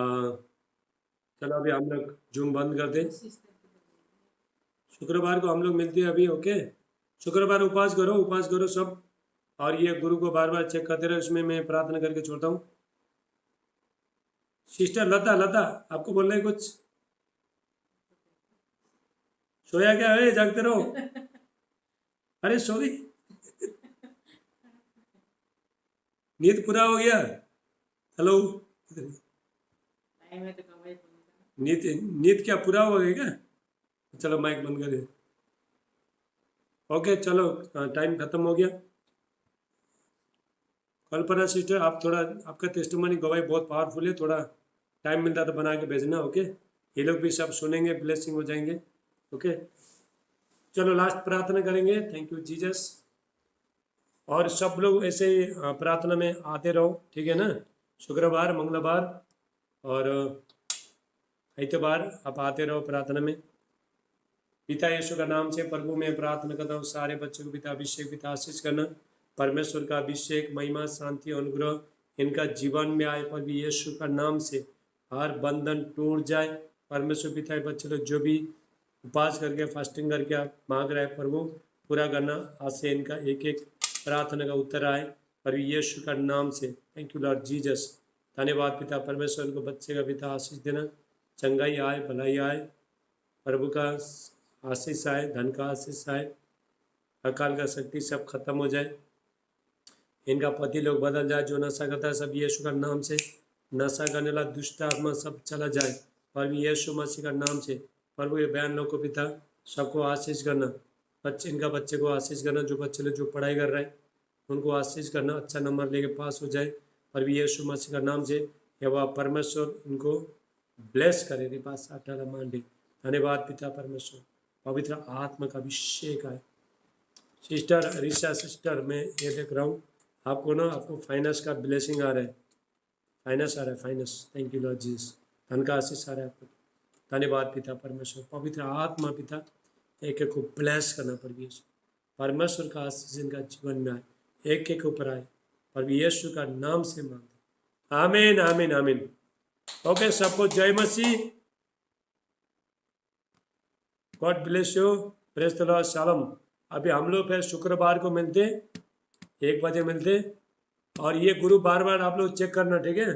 चलो अभी हम लोग जूम बंद कर दें। सिस्टर शुक्रवार को हम लोग मिलते हैं अभी, ओके। शुक्रवार उपवास करो सब। और ये गुरु को बार बार चेक करते रहो, इसमें मैं प्रार्थना करके छोड़ता हूँ। सिस्टर लता, लता आपको बोलना है कुछ? सोया क्या है, जागते रहो। अरे सो गई, नींद पूरा हो गया? हेलो, नहीं मैं तो कमाई करूंगा। नींद नींद क्या पूरा हो गया क्या? चलो माइक बंद करिए। ओके चलो, टाइम खत्म हो गया। कल्पना सिस्टर, आप थोड़ा, आपका टेस्टिमनी गवाही बहुत पावरफुल है, थोड़ा टाइम मिलता तो बना के भेजना। ओके, ये लोग भी सब सुनेंगे, ब्लेसिंग हो जाएंगे। ओके चलो लास्ट प्रार्थना करेंगे। Thank you Jesus. और सब लोग ऐसे ही प्रार्थना में आते रहो, ठीक है ना? शुक्रवार, मंगलवार और इतवार आप आते रहो प्रार्थना में। पिता यीशु का नाम से प्रभु में प्रार्थना करता हूँ, सारे बच्चों को पिता अभिषेक, पिता आशीष करना। परमेश्वर का अभिषेक, महिमा, शांति, अनुग्रह इनका जीवन में आए। प्रभु यीशु का नाम से हर बंधन टूट जाए। परमेश्वर पिता ये बच्चे लोग जो भी उपवास करके, फास्टिंग करके आप मांग रहे हैं, प्रभु पूरा करना। आज से इनका एक एक प्रार्थना का उत्तर आए प्रभु यीशु का नाम से। Thank you Lord Jesus. धन्यवाद पिता परमेश्वर को बच्चे का पिता आशीष देना, चंगाई आए, भलाई आए, प्रभु का आशीष आए, धन का आशीष आए, अकाल का शक्ति सब खत्म हो जाए। इनका पति लोग बदल जाए, जो नशा करता है सब यीशु का नाम से, नशा करने वाला दुष्ट आत्मा सब चला जाए प्रभु यीशु मसीह का नाम से। प्रभु ये बयान लोग को पिता सबको आशीष करना, बच्चे इनका बच्चे को आशीष करना, जो बच्चे लोग जो पढ़ाई कर रहे हैं उनको आशीष करना, अच्छा नंबर लेके पास हो जाए प्रभु यीशु मसीह का नाम से। या वह परमेश्वर इनको ब्लेस करे रे पास अठारह मांडे। धन्यवाद पिता परमेश्वर, पवित्र आत्मा का अभिषेक आए। सिस्टर ऋषा सिस्टर, मैं ये देख रहा हूँ आपको ना, आपको फाइनेंस का ब्लेसिंग आ रहा है, फाइनेंस आ रहा है, finance. Thank you Lord Jesus, धन का आशीष आ रहा है आपको। धन्यवाद पिता परमेश्वर, पवित्र आत्मा पिता एक एक को ब्लेस करना प्रभु यीशु, परमेश्वर का आशीष इनका जीवन में आए, एक एक ऊपर आए प्रभु यीशु का नाम से मांगते, आमीन आमीन आमीन। ओके सबको जय मसीह, God bless you, praise the Lord, शालोम। अभी हम लोग फिर शुक्रवार को मिलते, 1 बजे मिलते। और ये गुरु बार बार आप लोग चेक करना, ठीक है?